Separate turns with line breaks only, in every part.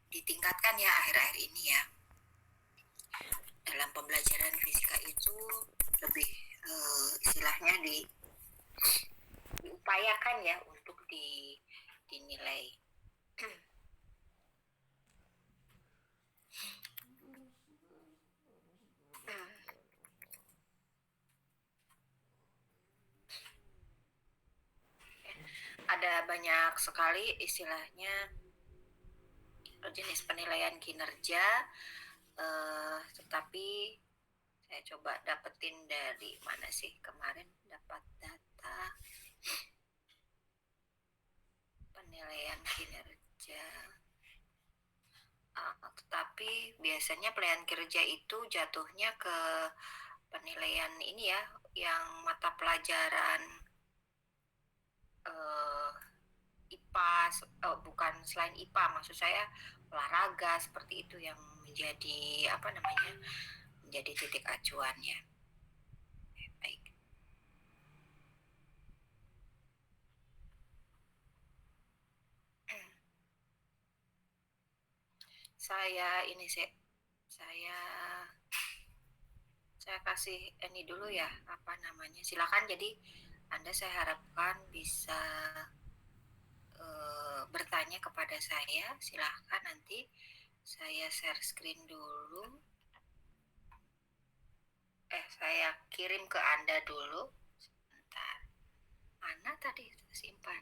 ditingkatkan ya akhir-akhir ini ya. Dalam pembelajaran fisika itu lebih istilahnya diupayakan ya untuk dinilai. Ada banyak sekali istilahnya jenis penilaian kinerja, tetapi saya coba dapetin dari mana sih kemarin dapat data penilaian kinerja. Tetapi biasanya penilaian kinerja itu jatuhnya ke penilaian ini ya, yang mata pelajaran IPA, bukan selain IPA, maksud saya olahraga seperti itu yang menjadi menjadi titik acuannya. Baik. Saya kasih ini dulu ya, silakan. Jadi Anda saya harapkan bisa bertanya kepada saya, silahkan. Nanti saya share screen dulu. Saya kirim ke Anda dulu. Sebentar. Mana tadi simpan?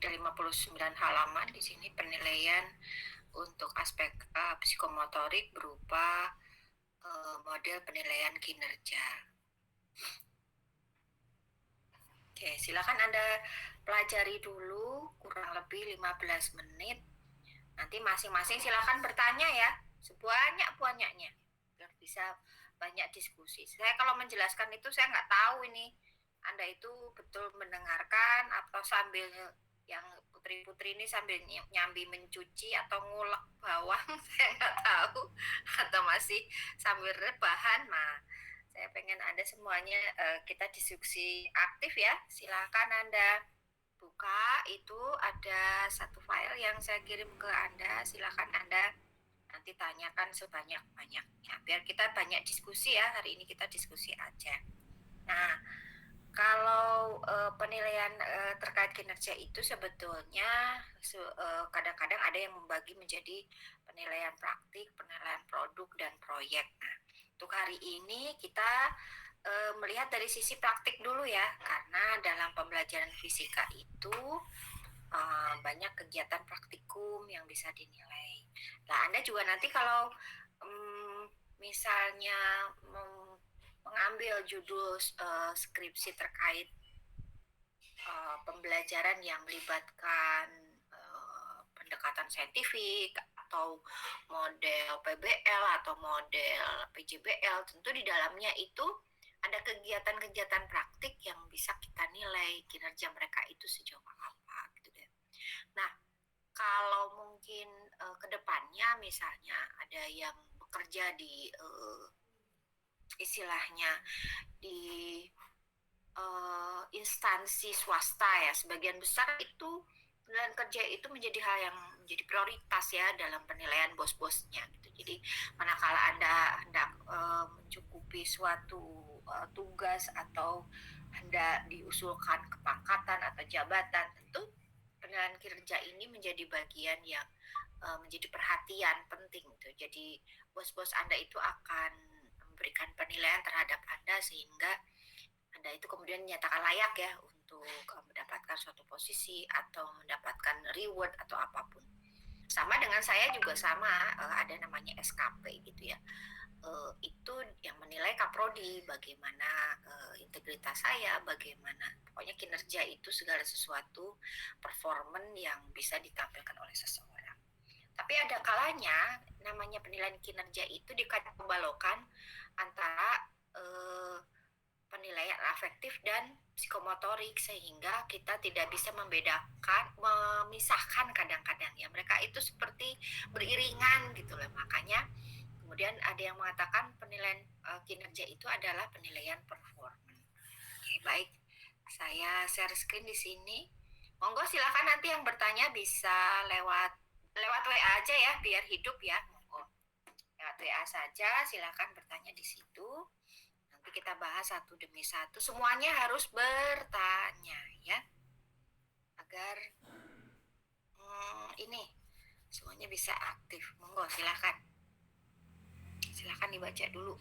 Ada 59 halaman di sini penilaian untuk aspek psikomotorik berupa model penilaian kinerja. Oke, silakan Anda pelajari dulu kurang lebih 15 menit. Nanti masing-masing silakan bertanya ya, sebanyak-banyaknya, biar bisa banyak diskusi. Saya kalau menjelaskan itu saya nggak tahu ini Anda itu betul mendengarkan atau sambil yang putri-putri ini sambil nyambi mencuci atau ngulek bawang, saya nggak tahu, atau masih sambil rebahan. Nah, saya pengen Anda semuanya kita diskusi aktif ya. Silakan Anda buka, itu ada satu file yang saya kirim ke Anda. Silakan Anda nanti tanyakan sebanyak-banyaknya biar kita banyak diskusi ya. Hari ini kita diskusi aja. Nah, kalau penilaian terkait kinerja itu sebetulnya kadang-kadang ada yang membagi menjadi penilaian praktik, penilaian produk, dan proyek. Nah, untuk hari ini kita melihat dari sisi praktik dulu ya, karena dalam pembelajaran fisika itu banyak kegiatan praktikum yang bisa dinilai. Nah, Anda juga nanti kalau misalnya mengambil judul skripsi terkait pembelajaran yang melibatkan pendekatan saintifik atau model PBL atau model PJBL, tentu di dalamnya itu ada kegiatan-kegiatan praktik yang bisa kita nilai kinerja mereka itu sejauh apa gitu deh. Nah, kalau mungkin ke depannya misalnya ada yang bekerja di istilahnya di instansi swasta ya, sebagian besar itu penilaian kerja itu menjadi hal yang menjadi prioritas ya dalam penilaian bos-bosnya gitu. Jadi manakala Anda hendak mencukupi suatu tugas atau hendak diusulkan kepangkatan atau jabatan, tentu penilaian kinerja ini menjadi bagian yang menjadi perhatian penting gitu. Jadi bos-bos Anda itu akan memberikan penilaian terhadap Anda sehingga Anda itu kemudian dinyatakan layak ya untuk mendapatkan suatu posisi atau mendapatkan reward atau apapun. Sama dengan saya juga sama, ada namanya SKP gitu ya. Itu yang menilai kaprodi, bagaimana integritas saya, bagaimana pokoknya kinerja itu segala sesuatu performan yang bisa ditampilkan oleh seseorang. Tapi ada kalanya namanya penilaian kinerja itu dikait-balokan antara penilaian afektif dan psikomotorik, sehingga kita tidak bisa memisahkan kadang-kadang ya, mereka itu seperti beriringan gitu loh. Makanya kemudian ada yang mengatakan penilaian kinerja itu adalah penilaian performa. Oke, baik. share screen di sini. Monggo silakan nanti yang bertanya bisa lewat WA aja ya, biar hidup ya. Monggo. Lewat WA saja, silakan bertanya di situ. Nanti kita bahas satu demi satu. Semuanya harus bertanya ya. Agar ini semuanya bisa aktif. Monggo silakan. Silakan dibaca dulu.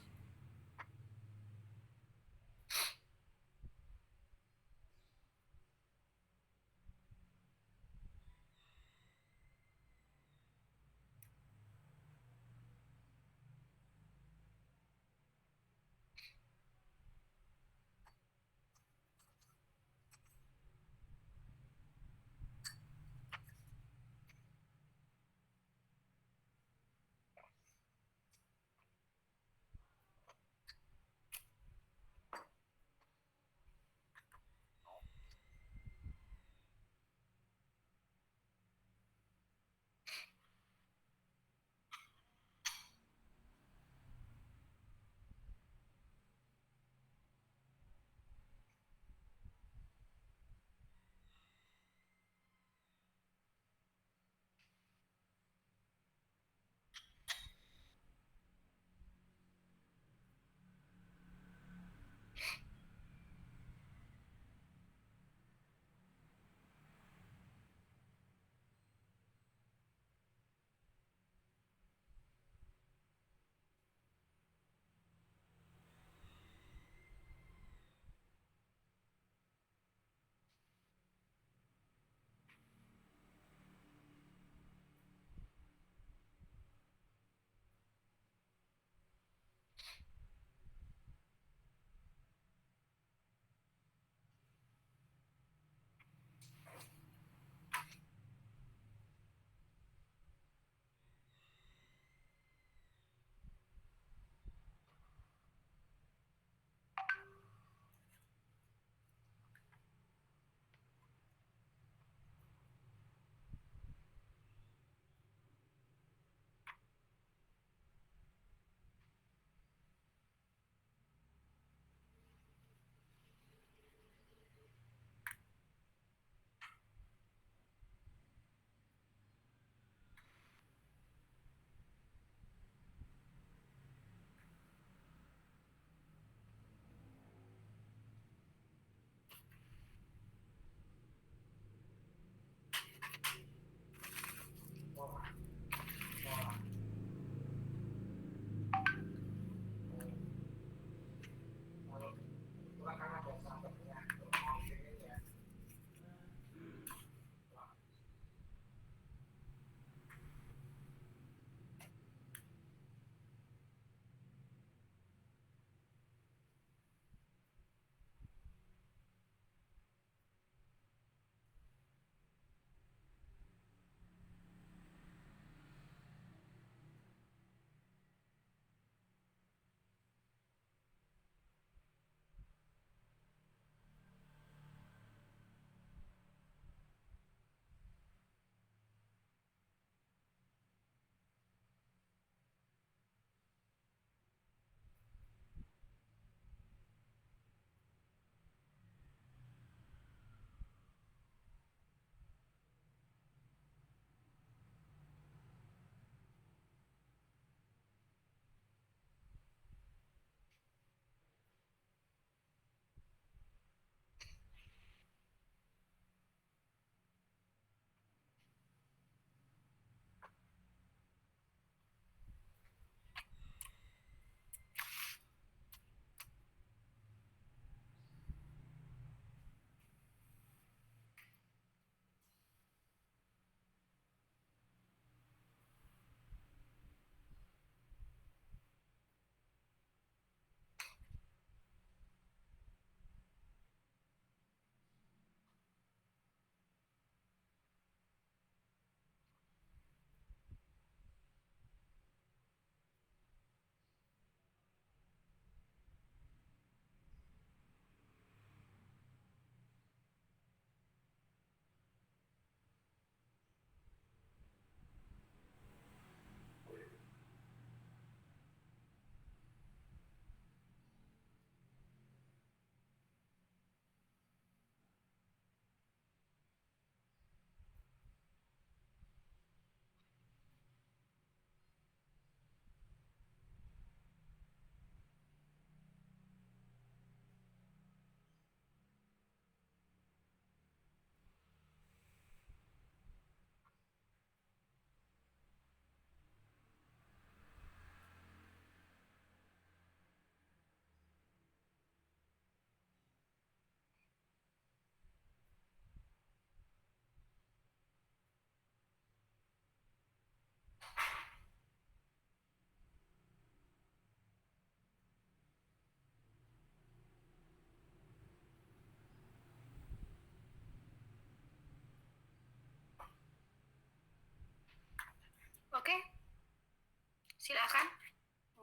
Silakan.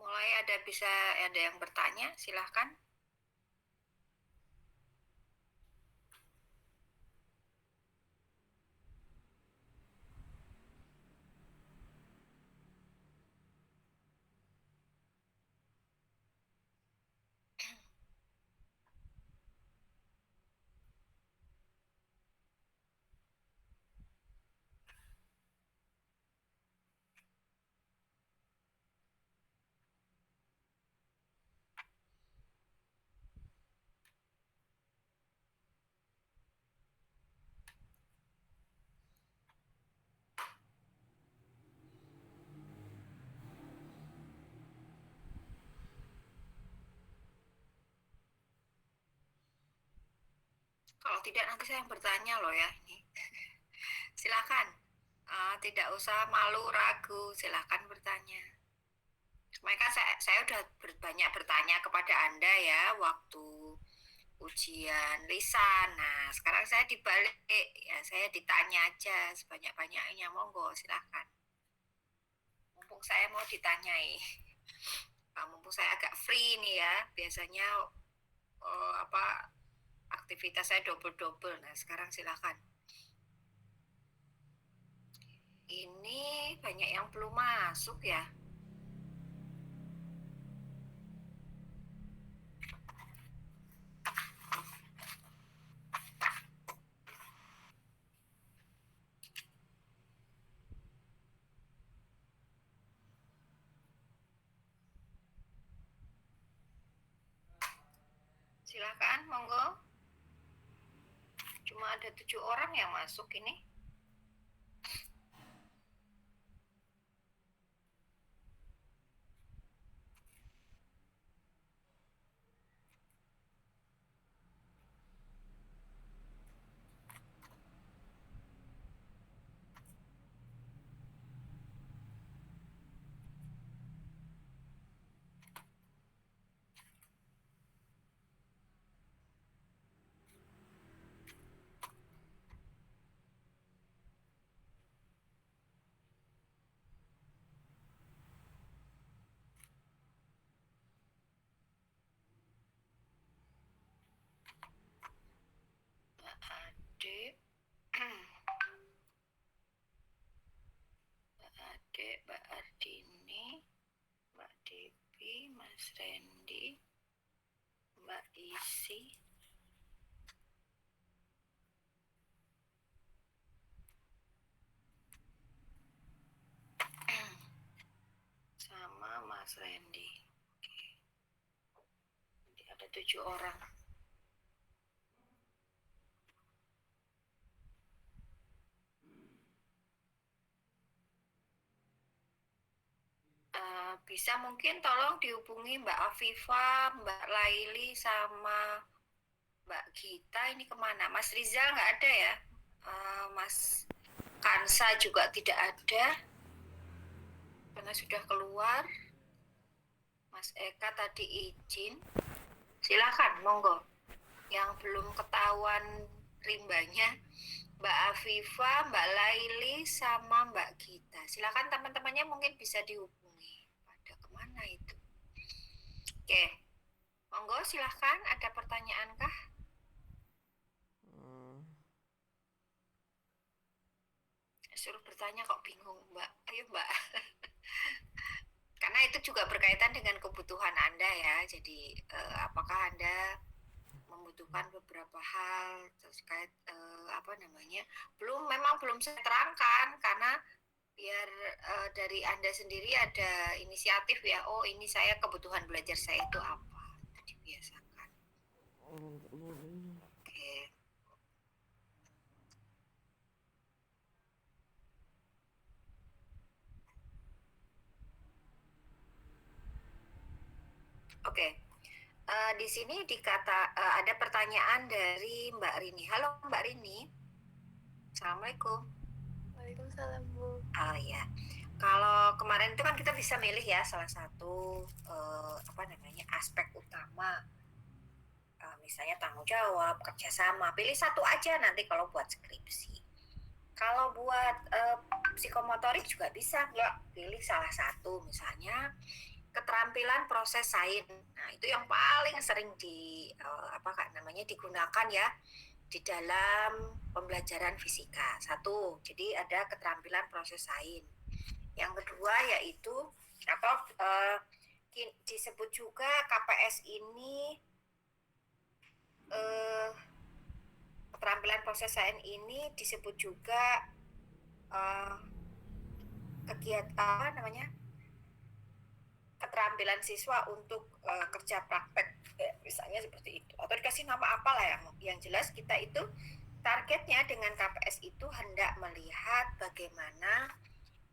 Mulai bisa ada yang bertanya, silakan. Kalau tidak nanti saya yang bertanya loh ya ini. Silakan. Tidak usah malu ragu, silakan bertanya. Mereka saya udah banyak bertanya kepada Anda ya waktu ujian lisan. Nah, sekarang saya dibalik ya, saya ditanya aja sebanyak-banyaknya, monggo silakan. Mumpung saya mau ditanyai. Mumpung saya agak free nih ya, biasanya aktivitas saya double-double. Nah, sekarang silakan. Ini banyak yang belum masuk ya. Silakan, monggo. Cuma ada 7 orang yang masuk ini. Adik, Mbak Ardini, Mbak Devi, Mas Randy, Mbak Isi, sama Mas Randy. Oke. Jadi ada 7 orang. Bisa mungkin tolong dihubungi Mbak Afifa, Mbak Laili, sama Mbak Gita. Ini kemana? Mas Rizal nggak ada ya? Mas Kansa juga tidak ada karena sudah keluar. Mas Eka tadi izin. Silakan, monggo. Yang belum ketahuan rimbanya, Mbak Afifa, Mbak Laili, sama Mbak Gita. Silakan teman-temannya mungkin bisa dihubungi. Pada kemana itu? Oke, monggo silahkan. Ada pertanyaan kah? Suruh bertanya kok bingung, Mbak. Ayo, Mbak. Karena itu juga berkaitan dengan kebutuhan Anda ya. Jadi apakah Anda membutuhkan beberapa hal terkait memang belum saya terangkan karena biar dari Anda sendiri ada inisiatif ya. Oh, ini saya kebutuhan belajar saya itu apa? Itu dibiasakan. Oke. Oke. Di sini ada pertanyaan dari Mbak Rini. Halo Mbak Rini. Assalamualaikum.
Waalaikumsalam, Bu.
Ya. Kalau kemarin itu kan kita bisa milih ya salah satu aspek utama, misalnya tanggung jawab, kerjasama. Pilih satu aja nanti kalau buat skripsi. Kalau buat psikomotorik juga bisa nggak pilih salah satu, misalnya keterampilan proses sains. Nah, itu yang paling sering digunakan ya di dalam pembelajaran fisika. Satu, jadi ada keterampilan proses sains. Yang kedua yaitu disebut juga KPS ini keterampilan proses sains ini disebut juga kegiatan keterampilan siswa untuk kerja praktek, misalnya seperti itu, atau dikasih nama apalah. Yang jelas kita itu targetnya dengan KPS itu hendak melihat bagaimana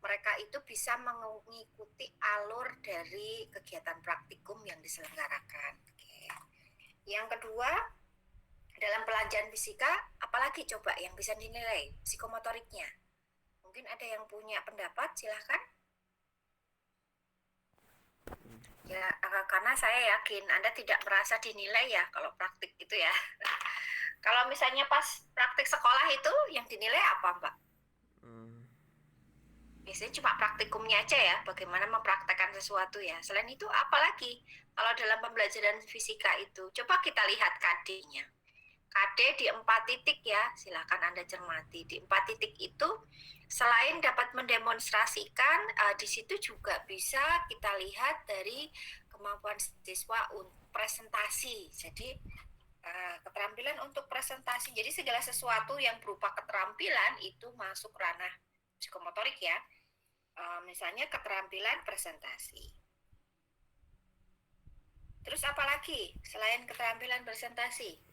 mereka itu bisa mengikuti alur dari kegiatan praktikum yang diselenggarakan. Oke. Yang kedua, dalam pelajaran fisika, apalagi coba yang bisa dinilai psikomotoriknya? Mungkin ada yang punya pendapat, silahkan. Ya, karena saya yakin Anda tidak merasa dinilai ya kalau praktik itu ya. Kalau misalnya pas praktik sekolah itu yang dinilai apa, Mbak? Biasanya cuma praktikumnya aja ya, bagaimana mempraktekkan sesuatu ya. Selain itu apalagi kalau dalam pembelajaran fisika itu, coba kita lihat KD-nya. KD di 4 titik ya, silakan Anda cermati. Di 4 titik itu selain dapat mendemonstrasikan, di situ juga bisa kita lihat dari kemampuan siswa untuk presentasi. Jadi keterampilan untuk presentasi. Jadi segala sesuatu yang berupa keterampilan itu masuk ranah psikomotorik ya. Misalnya keterampilan presentasi. Terus apa lagi selain keterampilan presentasi?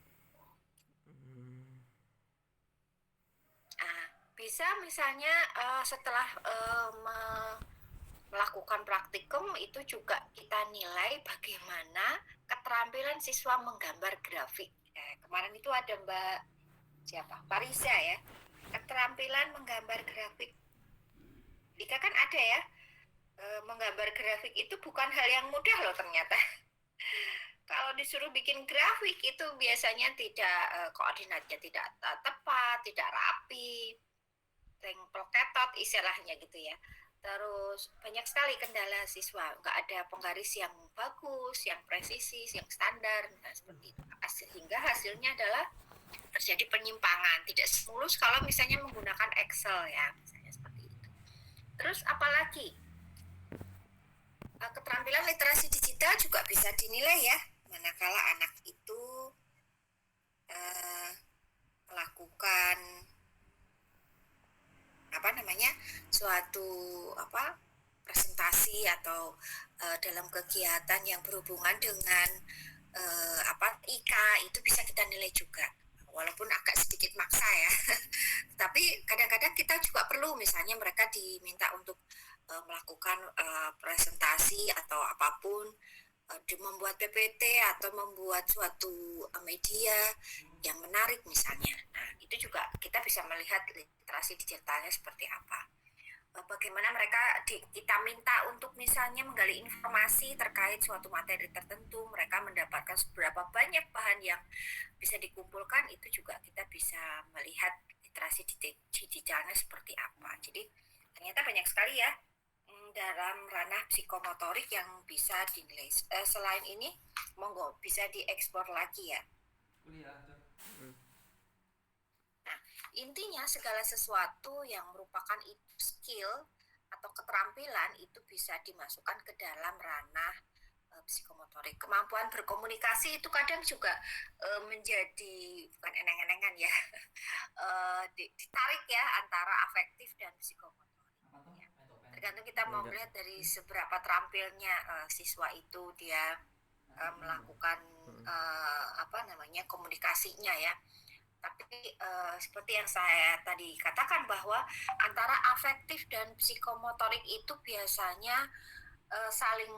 Bisa misalnya setelah melakukan praktikum itu juga kita nilai bagaimana keterampilan siswa menggambar grafik. Kemarin itu ada Mbak Parisa ya, keterampilan menggambar grafik. Dika kan ada ya, menggambar grafik itu bukan hal yang mudah loh ternyata. Kalau disuruh bikin grafik itu biasanya tidak koordinatnya tidak tepat, tidak rapi, plok-ketot istilahnya gitu ya. Terus banyak sekali kendala siswa, nggak ada penggaris yang bagus, yang presisi, yang standar, nah seperti itu. Sehingga hasilnya adalah terjadi penyimpangan, tidak mulus kalau misalnya menggunakan Excel ya, misalnya seperti itu. Terus apalagi? Keterampilan literasi digital juga bisa dinilai ya, manakala anak itu melakukan suatu presentasi atau dalam kegiatan yang berhubungan dengan IK itu bisa kita nilai juga, walaupun agak sedikit maksa ya. Tapi kadang-kadang kita juga perlu, misalnya mereka diminta untuk melakukan presentasi atau apapun, membuat PPT atau membuat suatu media yang menarik misalnya. Nah, itu juga kita bisa melihat literasi digitalnya seperti apa. Bagaimana mereka kita minta untuk misalnya menggali informasi terkait suatu materi tertentu, mereka mendapatkan seberapa banyak bahan yang bisa dikumpulkan, itu juga kita bisa melihat literasi digitalnya seperti apa. Jadi ternyata banyak sekali ya dalam ranah psikomotorik yang bisa dinilai. Selain ini, monggo bisa diekspor lagi ya. Nah, intinya segala sesuatu yang merupakan skill atau keterampilan itu bisa dimasukkan ke dalam ranah psikomotorik. Kemampuan berkomunikasi itu kadang juga menjadi bukan eneng-enengan ya, ditarik ya antara afektif dan psikomotorik. Tergantung kita mau melihat dari seberapa terampilnya siswa itu dia melakukan komunikasinya ya. Tapi seperti yang saya tadi katakan bahwa antara afektif dan psikomotorik itu biasanya saling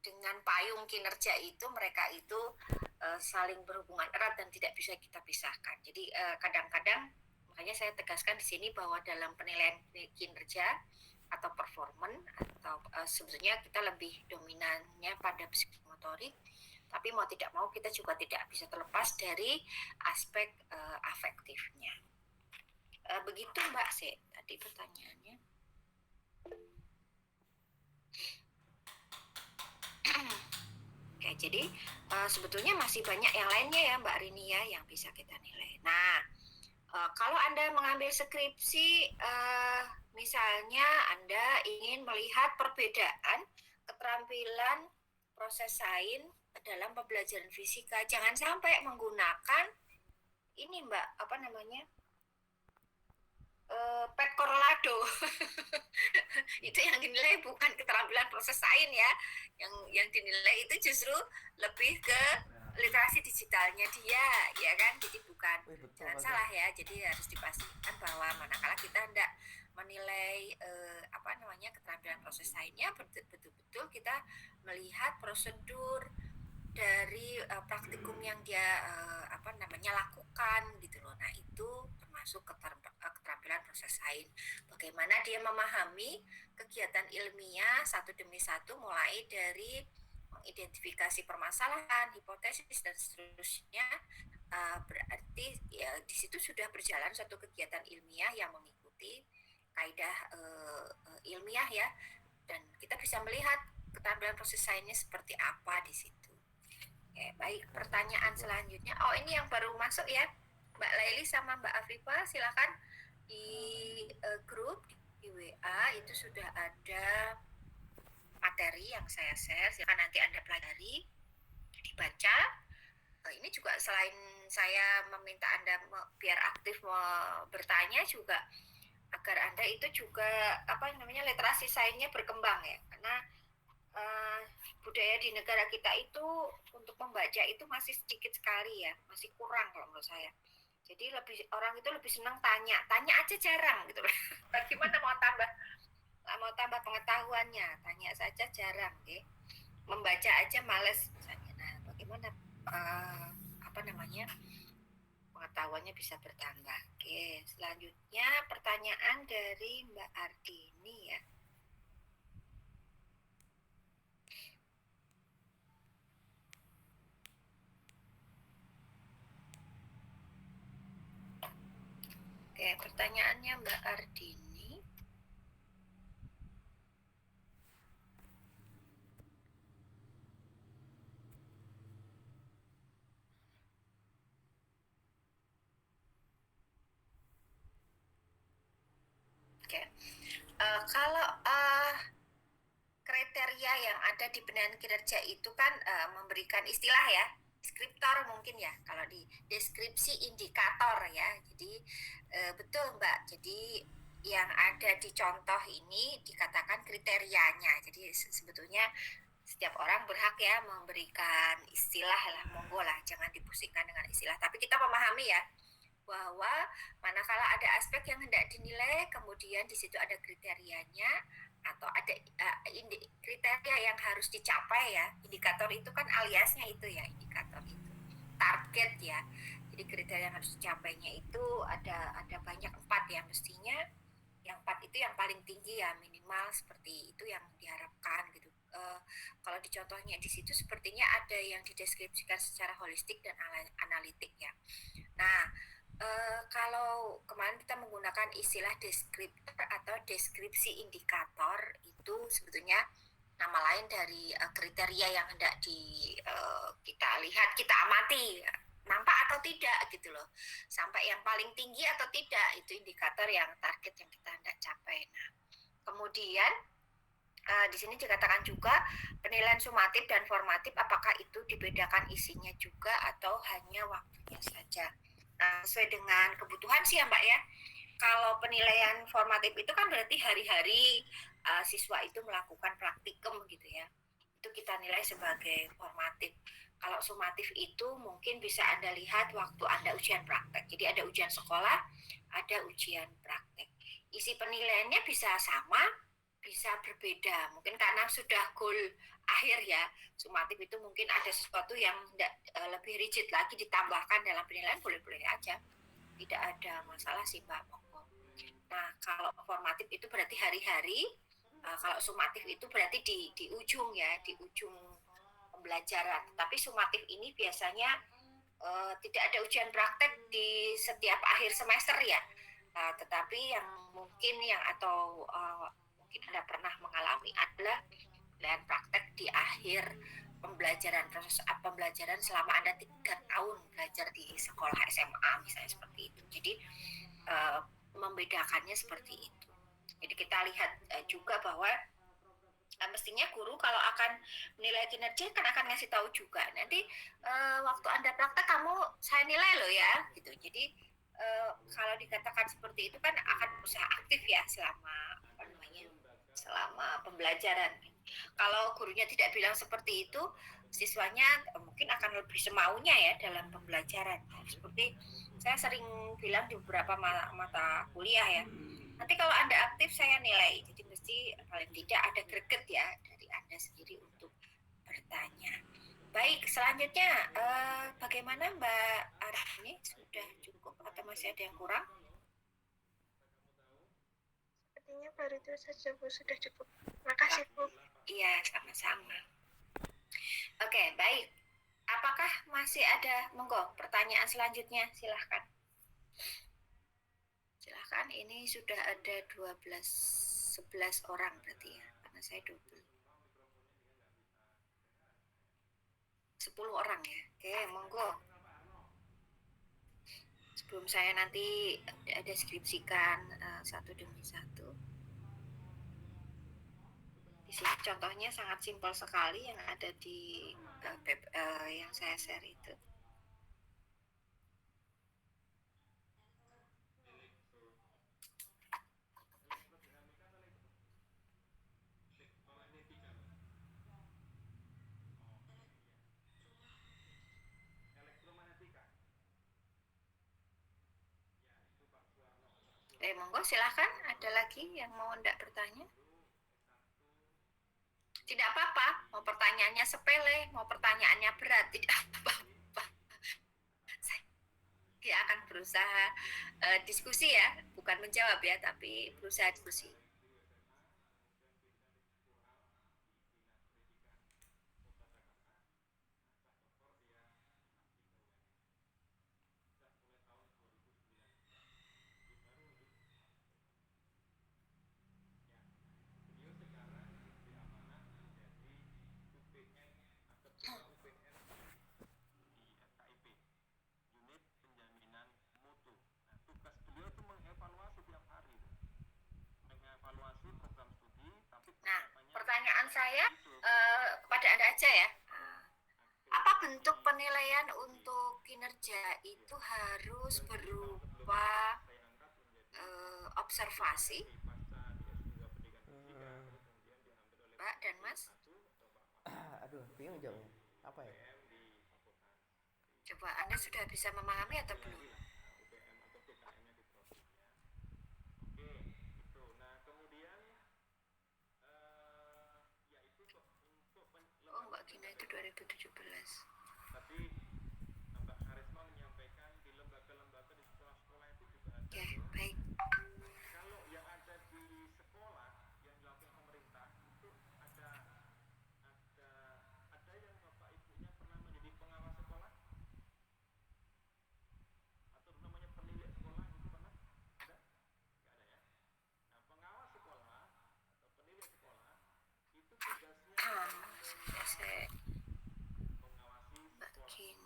dengan payung kinerja itu mereka itu saling berhubungan erat dan tidak bisa kita pisahkan. Jadi kadang-kadang makanya saya tegaskan di sini bahwa dalam penilaian kinerja atau performance atau sebetulnya kita lebih dominannya pada psikomotorik, tapi mau tidak mau kita juga tidak bisa terlepas dari aspek afektifnya. Begitu Mbak sih tadi pertanyaannya. Oke, jadi sebetulnya masih banyak yang lainnya ya Mbak Rini ya yang bisa kita nilai. Nah, kalau Anda mengambil skripsi, misalnya Anda ingin melihat perbedaan keterampilan proses sains dalam pembelajaran fisika, jangan sampai menggunakan ini Mbak, apa namanya? Pet Corralado. Itu yang dinilai bukan keterampilan proses sains ya. Yang dinilai itu justru lebih ke literasi digitalnya dia, ya kan? Jadi bukan, jangan salah ya. Jadi harus dipastikan bahwa manakala kita hendak menilai keterampilan proses sainsnya, betul-betul kita melihat prosedur dari praktikum yang dia lakukan gitu loh. Nah itu termasuk keterampilan proses sains. Bagaimana dia memahami kegiatan ilmiah satu demi satu, mulai dari mengidentifikasi permasalahan, hipotesis dan seterusnya. Berarti ya di situ sudah berjalan suatu kegiatan ilmiah yang mengikuti kaidah ilmiah ya, dan kita bisa melihat keterampilan proses sainsnya seperti apa di situ. Oke, baik. Pertanyaan selanjutnya. Oh, ini yang baru masuk ya, Mbak Laili sama Mbak Afifah, silakan di grup di WA itu sudah ada materi yang saya share. Silakan nanti Anda pelajari, dibaca. Ini juga selain saya meminta Anda biar aktif bertanya, juga agar Anda itu juga literasi sainsnya berkembang ya, karena budaya di negara kita itu untuk membaca itu masih sedikit sekali ya, masih kurang kalau menurut saya. Jadi orang itu lebih senang tanya aja jarang gitu. Bagaimana mau tambah pengetahuannya, tanya saja jarang, ya. Membaca aja males misalnya. Nah, bagaimana pengetahuannya bisa bertambah. Oke, selanjutnya pertanyaan dari Mbak Ardini ya. Oke, pertanyaannya Mbak Ardini. Oke, kalau kriteria yang ada di penilaian kinerja itu kan memberikan istilah ya, deskriptor mungkin ya, kalau di deskripsi indikator ya. Jadi betul Mbak, jadi yang ada di contoh ini dikatakan kriterianya. Jadi sebetulnya setiap orang berhak ya memberikan istilah lah, monggo lah, jangan dipusingkan dengan istilah. Tapi kita memahami ya bahwa manakala ada aspek yang hendak dinilai, kemudian di situ ada kriterianya atau ada kriteria yang harus dicapai ya. Indikator itu kan aliasnya itu ya, indikator itu target ya. Jadi kriteria yang harus dicapainya itu ada banyak 4 ya mestinya. Yang 4 itu yang paling tinggi ya, minimal seperti itu yang diharapkan gitu. Kalau di contohnya di situ sepertinya ada yang dideskripsikan secara holistik dan analitik ya. Nah, kalau kemarin kita menggunakan istilah deskriptor atau deskripsi indikator, itu sebetulnya nama lain dari kriteria yang hendak kita lihat, kita amati, nampak atau tidak gitu loh, sampai yang paling tinggi atau tidak, itu indikator yang target yang kita hendak capai. Nah, kemudian di sini dikatakan juga penilaian sumatif dan formatif, apakah itu dibedakan isinya juga atau hanya waktunya saja. Nah, sesuai dengan kebutuhan sih ya Mbak ya. Kalau penilaian formatif itu kan berarti hari-hari siswa itu melakukan praktikum gitu ya. Itu kita nilai sebagai formatif. Kalau sumatif itu mungkin bisa Anda lihat waktu Anda ujian praktek. Jadi ada ujian sekolah, ada ujian praktek. Isi penilaiannya bisa sama, bisa berbeda. Mungkin karena sudah goal akhir ya, sumatif itu mungkin ada sesuatu yang lebih rigid lagi ditambahkan dalam penilaian, boleh-boleh aja, tidak ada masalah sih Mbak. Nah, kalau formatif itu berarti hari-hari, kalau sumatif itu berarti di ujung ya, di ujung pembelajaran. Tapi sumatif ini biasanya tidak ada ujian praktek di setiap akhir semester ya. Tetapi yang mungkin mungkin Anda pernah mengalami adalah pilihan praktek di akhir proses pembelajaran selama Anda 3 tahun belajar di sekolah SMA misalnya seperti itu. Jadi membedakannya seperti itu. Jadi kita lihat juga bahwa mestinya guru kalau akan menilai kinerja kan akan ngasih tahu juga nanti waktu Anda praktek saya nilai loh ya gitu. Jadi kalau dikatakan seperti itu kan akan berusaha aktif ya selama pembelajaran. Kalau gurunya tidak bilang seperti itu, siswanya mungkin akan lebih semaunya ya dalam pembelajaran. Seperti saya sering bilang di beberapa mata kuliah ya, nanti kalau Anda aktif saya nilai. Jadi mesti paling tidak ada greget ya dari Anda sendiri untuk bertanya. Baik, selanjutnya bagaimana Mbak Arani? Sudah cukup atau masih ada yang kurang?
Sepertinya baru itu saja Bu, sudah cukup. Makasih Bu.
Iya, sama-sama. Oke, baik. Apakah masih ada, monggo, pertanyaan selanjutnya? Silahkan. Silahkan, ini sudah ada 11 orang berarti ya, karena saya double. 10 orang ya. Oke, monggo. Sebelum saya nanti deskripsikan satu demi satu. Di sini contohnya sangat simpel sekali yang ada di yang saya share itu. Monggo silahkan, ada lagi yang mau hendak bertanya? Tidak apa-apa, mau pertanyaannya sepele, mau pertanyaannya berat, tidak apa-apa. Saya akan berusaha diskusi ya, bukan menjawab ya, tapi berusaha diskusi. Nah, pertanyaan saya kepada Anda aja ya. Apa bentuk penilaian untuk kinerja itu harus berupa observasi, Pak dan Mas?
Aduh, bingung jawabnya. Apa ya?
Coba Anda sudah bisa memahami atau belum? Oh, Mbak Gina itu 2017. Oke, baik. Saya Mbak Gina.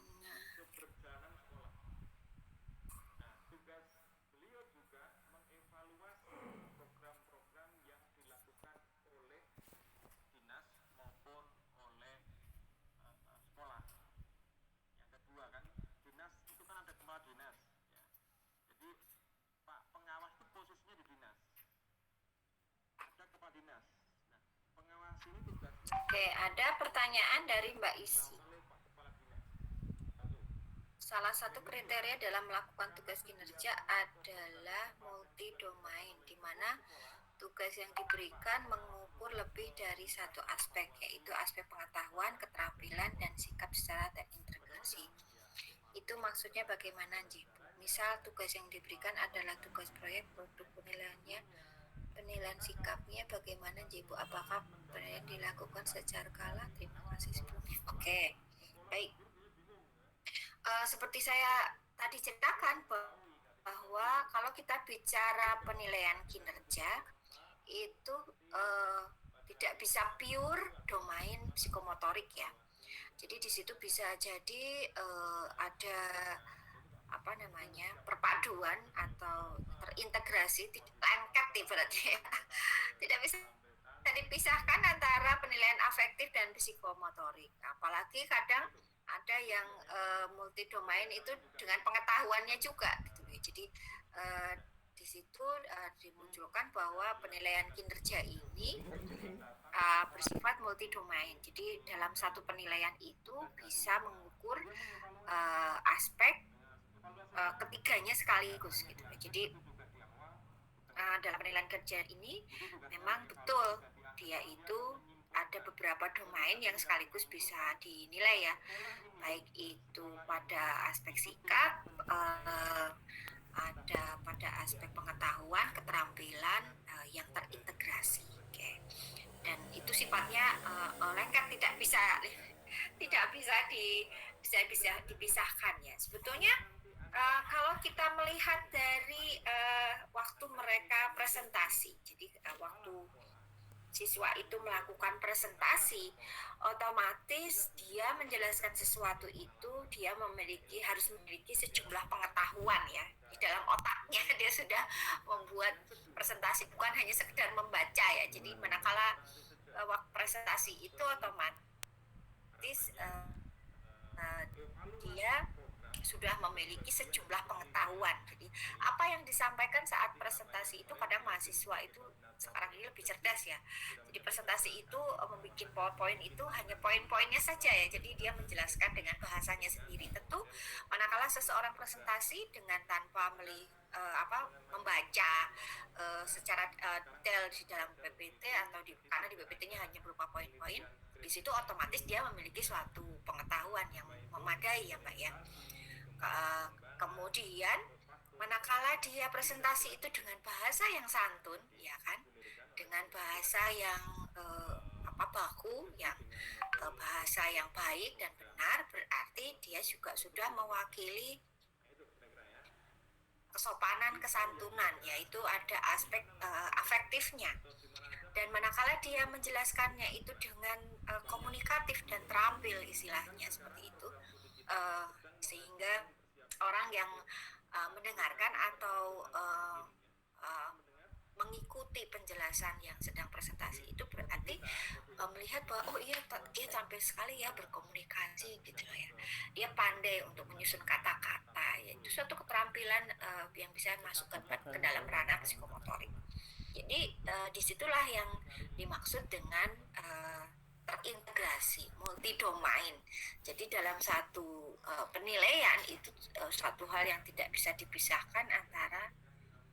Oke, ada pertanyaan dari Mbak Isi. Salah satu kriteria dalam melakukan tugas kinerja adalah multi domain, di mana tugas yang diberikan mengukur lebih dari satu aspek, yaitu aspek pengetahuan, keterampilan, dan sikap secara terintegrasi. Itu maksudnya bagaimana, Ji? Misal tugas yang diberikan adalah tugas proyek, produk penilaian sikapnya bagaimana, Ji? Apakah penilaian dilakukan secara kala? Terima kasih sebelumnya. Oke, baik. Seperti saya tadi ceritakan, bahwa kalau kita bicara penilaian kinerja itu tidak bisa pure domain psikomotorik ya. Jadi di situ bisa jadi ada apa namanya perpaduan atau terintegrasi, lengket berarti ya. Tidak bisa dipisahkan antara penilaian afektif dan psikomotorik. Apalagi kadang ada yang multidomain itu dengan pengetahuannya juga gitu. Jadi di situ dimunculkan bahwa penilaian kinerja ini bersifat multidomain. Jadi dalam satu penilaian itu bisa mengukur aspek ketiganya sekaligus gitu. Jadi dalam penilaian kerja ini memang betul dia itu ada beberapa domain yang sekaligus bisa dinilai ya, baik itu pada aspek sikap, ada pada aspek pengetahuan, keterampilan yang terintegrasi. Okay. Dan itu sifatnya lengkap, tidak bisa dipisahkan ya. Sebetulnya kalau kita melihat dari waktu mereka presentasi, jadi waktu siswa itu melakukan presentasi, otomatis dia menjelaskan sesuatu itu dia harus memiliki sejumlah pengetahuan ya di dalam otaknya. Dia sudah membuat presentasi, bukan hanya sekedar membaca ya. Jadi manakala waktu presentasi itu otomatis dia sudah memiliki sejumlah pengetahuan. Jadi apa yang disampaikan saat presentasi itu, kadang mahasiswa itu sekarang ini lebih cerdas ya. Jadi presentasi itu membuat PowerPoint itu hanya poin-poinnya saja ya. Jadi dia menjelaskan dengan bahasanya sendiri. Tentu manakala seseorang presentasi dengan tanpa membaca secara detail di dalam PPT atau karena di PPT-nya hanya berupa poin-poin, di situ otomatis dia memiliki suatu pengetahuan yang memadai ya Mbak ya. Kemudian manakala dia presentasi itu dengan bahasa yang santun ya kan, dengan bahasa yang baku, yang bahasa yang baik dan benar, berarti dia juga sudah mewakili kesopanan, kesantunan, yaitu ada aspek afektifnya. Dan manakala dia menjelaskannya itu dengan komunikatif dan terampil istilahnya seperti itu, sehingga orang yang mendengarkan atau mengikuti penjelasan yang sedang presentasi itu berarti melihat bahwa oh iya dia sampai sekali ya berkomunikasi gitu ya, dia pandai untuk menyusun kata-kata ya. Itu suatu keterampilan yang bisa masukkan ke dalam ranah psikomotorik. Jadi disitulah yang dimaksud dengan terintegrasi, multidomain. Jadi dalam satu penilaian itu suatu hal yang tidak bisa dipisahkan antara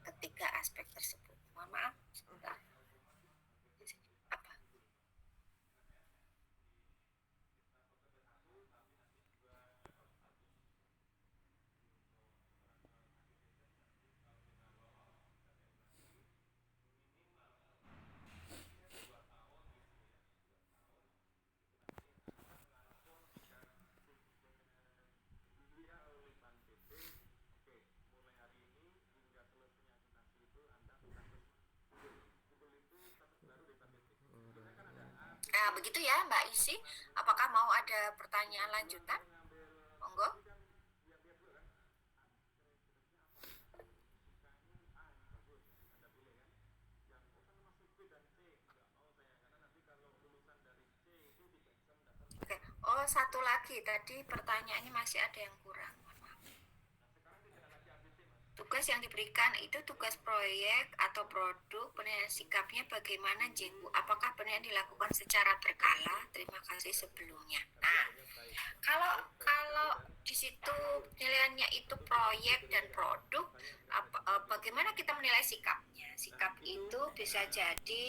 ketiga aspek tersebut. Mohon maaf, sebentar. Apa? Nah, begitu ya Mbak Isi. Apakah mau ada pertanyaan lanjutan? Monggo. Oke. Oh, satu lagi tadi pertanyaannya masih ada yang kurang. Tugas yang diberikan itu tugas proyek atau produk, penilaian sikapnya bagaimana Jenggu? Apakah penilaian dilakukan secara berkala? Terima kasih sebelumnya. Nah, kalau di situ penilaiannya itu proyek dan produk, bagaimana kita menilai sikapnya? Sikap itu bisa jadi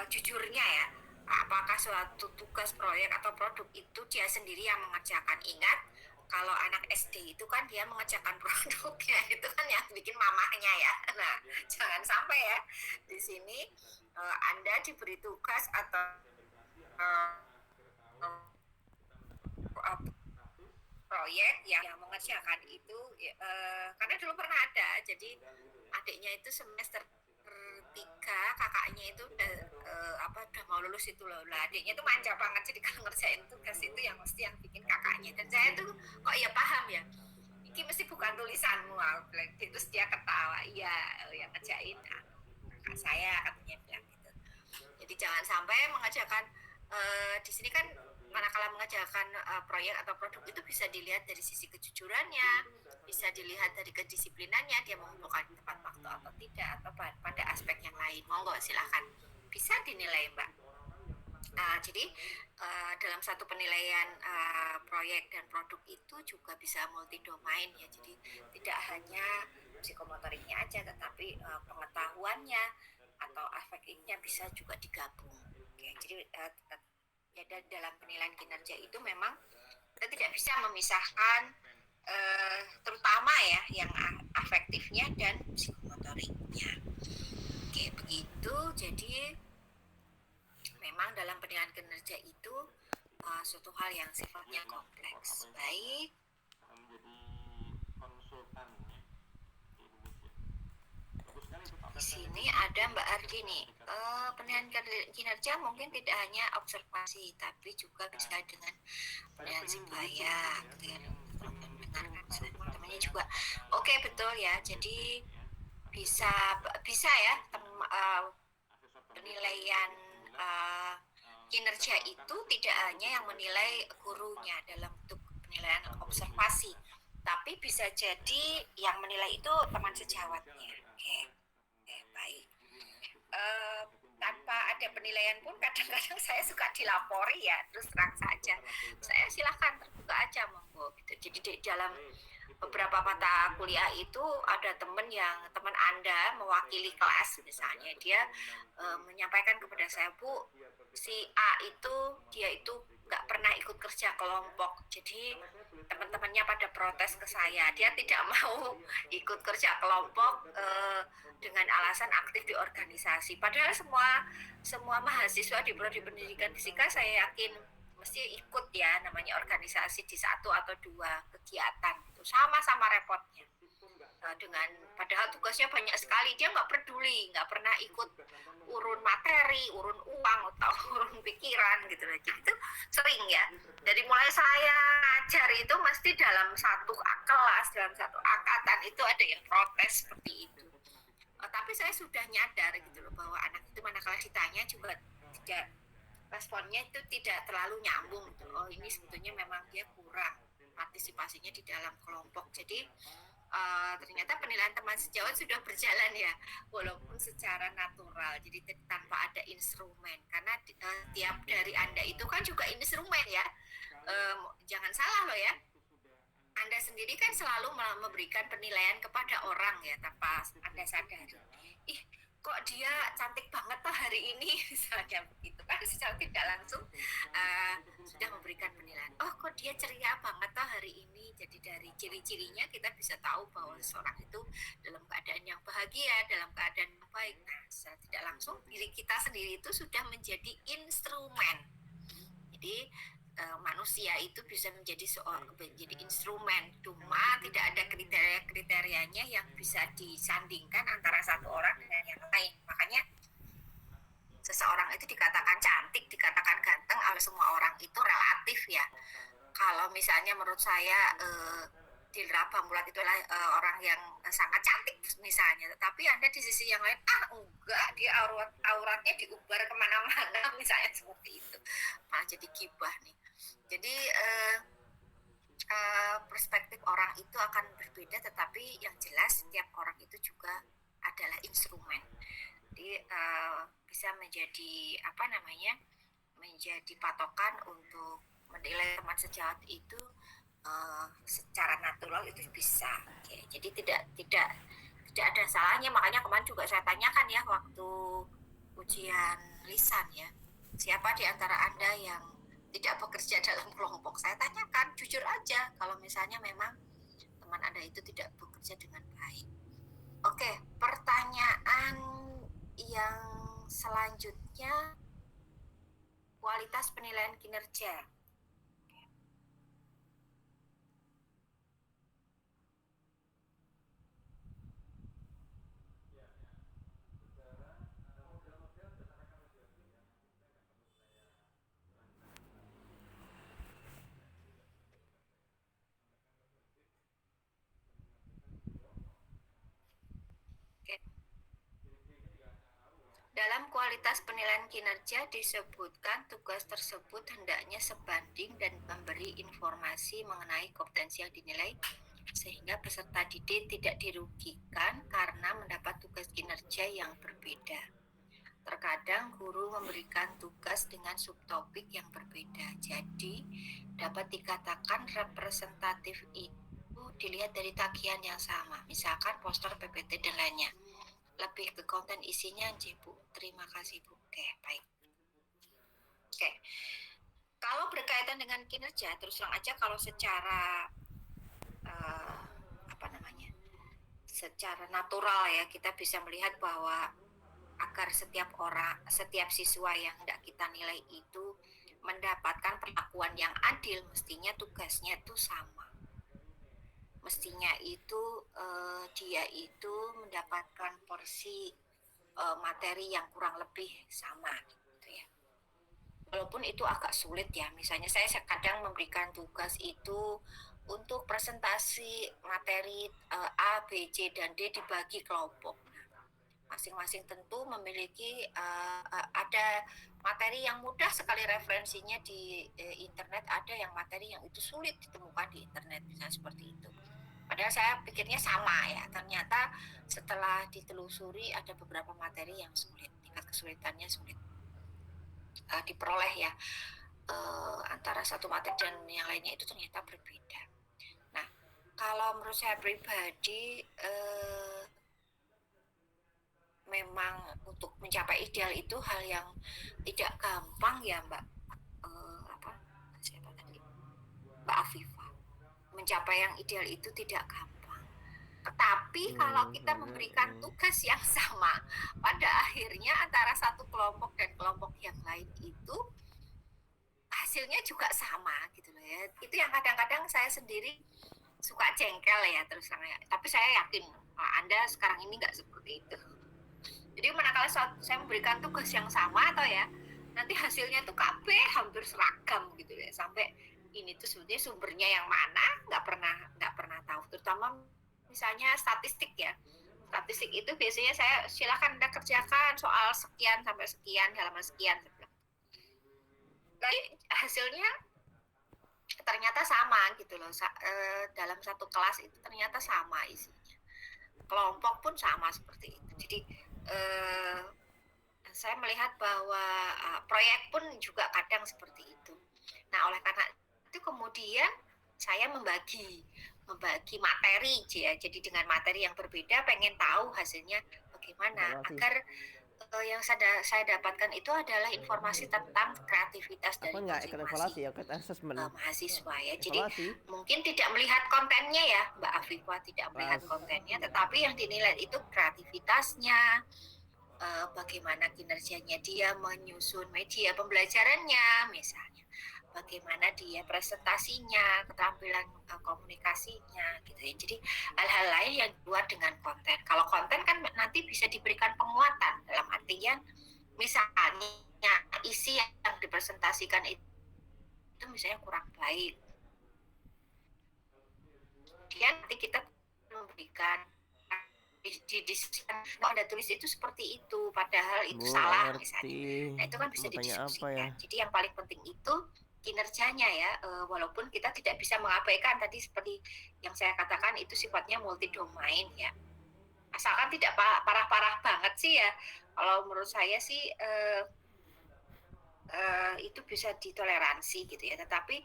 jujurnya ya. Apakah suatu tugas proyek atau produk itu dia sendiri yang mengerjakan? Ingat, kalau anak SD itu kan dia mengerjakan produknya, itu kan yang bikin mamanya ya. Nah, jangan sampai ya di sini Anda diberi tugas atau proyek yang mengerjakan itu karena dulu pernah ada, jadi adiknya itu semester 3, kakaknya itu udah mau lulus itu loh. Lah adiknya itu manja banget, jadi kalau ngerjain tugas itu yang mesti yang bikin kakaknya. Dan saya tuh kok ya paham ya, ini mesti bukan tulisanmu, aku bilang. Terus dia ketawa, iya yang ngerjain kakak saya, katanya bilang gitu. Jadi jangan sampai mengerjakan di sini kan manakala mengerjakan proyek atau produk itu bisa dilihat dari sisi kejujurannya, bisa dilihat dari kedisiplinannya, dia mengumpulkan tepat waktu atau tidak, atau pada aspek yang lain. Monggo silahkan, bisa dinilai Mbak. Jadi dalam satu penilaian proyek dan produk itu juga bisa multi domain ya, jadi tidak hanya psikomotoriknya aja, tetapi pengetahuannya atau afektifnya bisa juga digabung. Oke, jadi ya dalam penilaian kinerja itu memang kita tidak bisa memisahkan terutama ya yang afektifnya dan psikomotoriknya. Oke, begitu. Jadi memang dalam penilaian kinerja itu suatu hal yang sifatnya kompleks. Baik. Di sini ada Mbak Ardi nih. Penilaian kinerja mungkin tidak hanya observasi, tapi juga bisa dengan penilaian sebaya, gitu ya. Mendengarkan teman-temannya juga. Oke, betul ya. Jadi bisa ya penilaian kinerja itu tidak hanya yang menilai gurunya dalam bentuk penilaian observasi, tapi bisa jadi yang menilai itu teman sejawatnya. Oke, baik. Tanpa ada penilaian pun kadang-kadang saya suka dilapori ya, terus terang saja. Saya silahkan terbuka aja monggo gitu. Jadi di dalam beberapa mata kuliah itu ada teman Anda mewakili kelas misalnya, dia menyampaikan kepada saya, Bu, si A itu dia itu nggak pernah ikut kerja kelompok, jadi teman-temannya pada protes ke saya, dia tidak mau ikut kerja kelompok dengan alasan aktif di organisasi. Padahal semua mahasiswa di prodi pendidikan fisika saya yakin mesti ikut ya, namanya organisasi di 1 atau 2 kegiatan itu sama-sama repotnya. Dengan padahal tugasnya banyak sekali, dia nggak peduli, nggak pernah ikut urun materi, urun uang atau urun pikiran gitu lagi. Itu sering ya. Dari mulai saya ngajar itu mesti dalam satu kelas, dalam satu angkatan itu ada yang protes seperti itu. Tapi saya sudah nyadar gitu loh, bahwa anak itu manakala ditanya juga tidak, responnya itu tidak terlalu nyambung gitu. Oh, ini sebetulnya memang dia kurang partisipasinya di dalam kelompok. Jadi ternyata penilaian teman sejawat sudah berjalan ya, walaupun secara natural, jadi tanpa ada instrumen, karena tiap dari Anda itu kan juga instrumen ya. Jangan salah loh ya, Anda sendiri kan selalu memberikan penilaian kepada orang ya, tanpa Anda sadari. Ih, kok dia cantik banget tuh hari ini, misalnya begitu kan, secara tidak langsung sudah memberikan penilaian. Oh, kok dia ceria banget tuh hari ini. Jadi dari ciri-cirinya kita bisa tahu bahwa seorang itu dalam keadaan yang bahagia, dalam keadaan yang baik. Nah, secara tidak langsung diri kita sendiri itu sudah menjadi instrumen. Jadi manusia itu bisa menjadi instrumen, cuma tidak ada kriteria-kriterianya yang bisa disandingkan antara satu orang dengan yang lain. Makanya seseorang itu dikatakan cantik, dikatakan ganteng oleh semua orang itu relatif ya. Kalau misalnya menurut saya Dildra Bamulat itu adalah orang yang sangat cantik misalnya, tetapi Anda di sisi yang lain, enggak, dia auratnya diubar kemana-mana misalnya, seperti itu, malah jadi gibah nih. Jadi perspektif orang itu akan berbeda, tetapi yang jelas setiap orang itu juga adalah instrumen. Jadi bisa menjadi menjadi patokan untuk menilai teman sejawat itu secara natural itu bisa. Oke, jadi tidak ada salahnya. Makanya kemarin juga saya tanyakan ya waktu ujian lisan ya, siapa di antara Anda yang tidak bekerja dalam kelompok? Saya tanyakan jujur aja kalau misalnya memang teman Anda itu tidak bekerja dengan baik. Oke, pertanyaan yang selanjutnya, kualitas penilaian kinerja. kualitas penilaian kinerja disebutkan tugas tersebut hendaknya sebanding dan memberi informasi mengenai kompetensi yang dinilai sehingga peserta didik tidak dirugikan karena mendapat tugas kinerja yang berbeda. Terkadang guru memberikan tugas dengan subtopik yang berbeda. Jadi dapat dikatakan representatif itu dilihat dari tagihan yang sama, misalkan poster PPT dan lainnya. Lebih ke konten isinya, Bu. Terima kasih, Bu. Oke, baik. Oke. Kalau berkaitan dengan kinerja, terus terang aja kalau secara secara natural ya, kita bisa melihat bahwa agar setiap siswa yang hendak kita nilai itu mendapatkan perlakuan yang adil, mestinya tugasnya itu sama. Mestinya itu dia itu mendapatkan porsi materi yang kurang lebih sama gitu ya. Walaupun itu agak sulit ya. Misalnya saya kadang memberikan tugas itu untuk presentasi materi A, B, C, dan D dibagi kelompok. Masing-masing tentu memiliki ada materi yang mudah sekali referensinya di internet, ada yang materi yang itu sulit ditemukan di internet, misalnya seperti itu. Padahal saya pikirnya sama ya, ternyata setelah ditelusuri ada beberapa materi yang sulit, tingkat kesulitannya sulit diperoleh ya, antara satu materi dan yang lainnya itu ternyata berbeda. Nah, kalau menurut saya pribadi memang untuk mencapai ideal itu hal yang tidak gampang ya Mbak Mbak Afifah. Mencapai yang ideal itu tidak gampang. Tetapi kalau kita memberikan tugas yang sama, pada akhirnya antara satu kelompok dan kelompok yang lain itu hasilnya juga sama gitu loh ya. Itu yang kadang-kadang saya sendiri suka jengkel ya terus terang ya. Tapi saya yakin Anda sekarang ini nggak seperti itu. Jadi manakala saya memberikan tugas yang sama atau ya, nanti hasilnya tuh KB hampir seragam gitu ya. Sampai ini tuh sebetulnya sumbernya yang mana nggak pernah tahu. Terutama misalnya statistik ya. Statistik itu biasanya saya silakan Anda kerjakan soal sekian sampai sekian, halaman sekian. Tapi hasilnya ternyata sama gitu loh. Dalam satu kelas itu ternyata sama isinya. Kelompok pun sama seperti itu. Jadi saya melihat bahwa proyek pun juga kadang seperti itu. Nah, oleh karena itu kemudian saya membagi materi ya. Jadi dengan materi yang berbeda pengen tahu hasilnya bagaimana agar yang saya dapatkan itu adalah informasi tentang kreativitas dari masing-masing mahasiswa ya. Jadi mungkin tidak melihat kontennya ya Mbak Afifah, tidak melihat kontennya, tetapi yang dinilai itu kreativitasnya, bagaimana kinerjanya dia menyusun media pembelajarannya misalnya, bagaimana dia presentasinya, keterampilan komunikasinya gitu ya. Jadi hal-hal lain yang luar dengan konten. Kalau konten kan nanti bisa diberikan penguatan dalam artian misalnya isi yang dipresentasikan itu misalnya kurang baik. Kemudian nanti kita memberikan didiskusikan, Anda tulis itu seperti itu, padahal itu salah misalnya. Nah itu kan bisa didiskusikan. Jadi yang paling penting itu kinerjanya ya, walaupun kita tidak bisa mengabaikan tadi seperti yang saya katakan itu sifatnya multi domain ya. Asalkan tidak parah-parah banget sih ya. Kalau menurut saya sih itu bisa ditoleransi gitu ya. Tetapi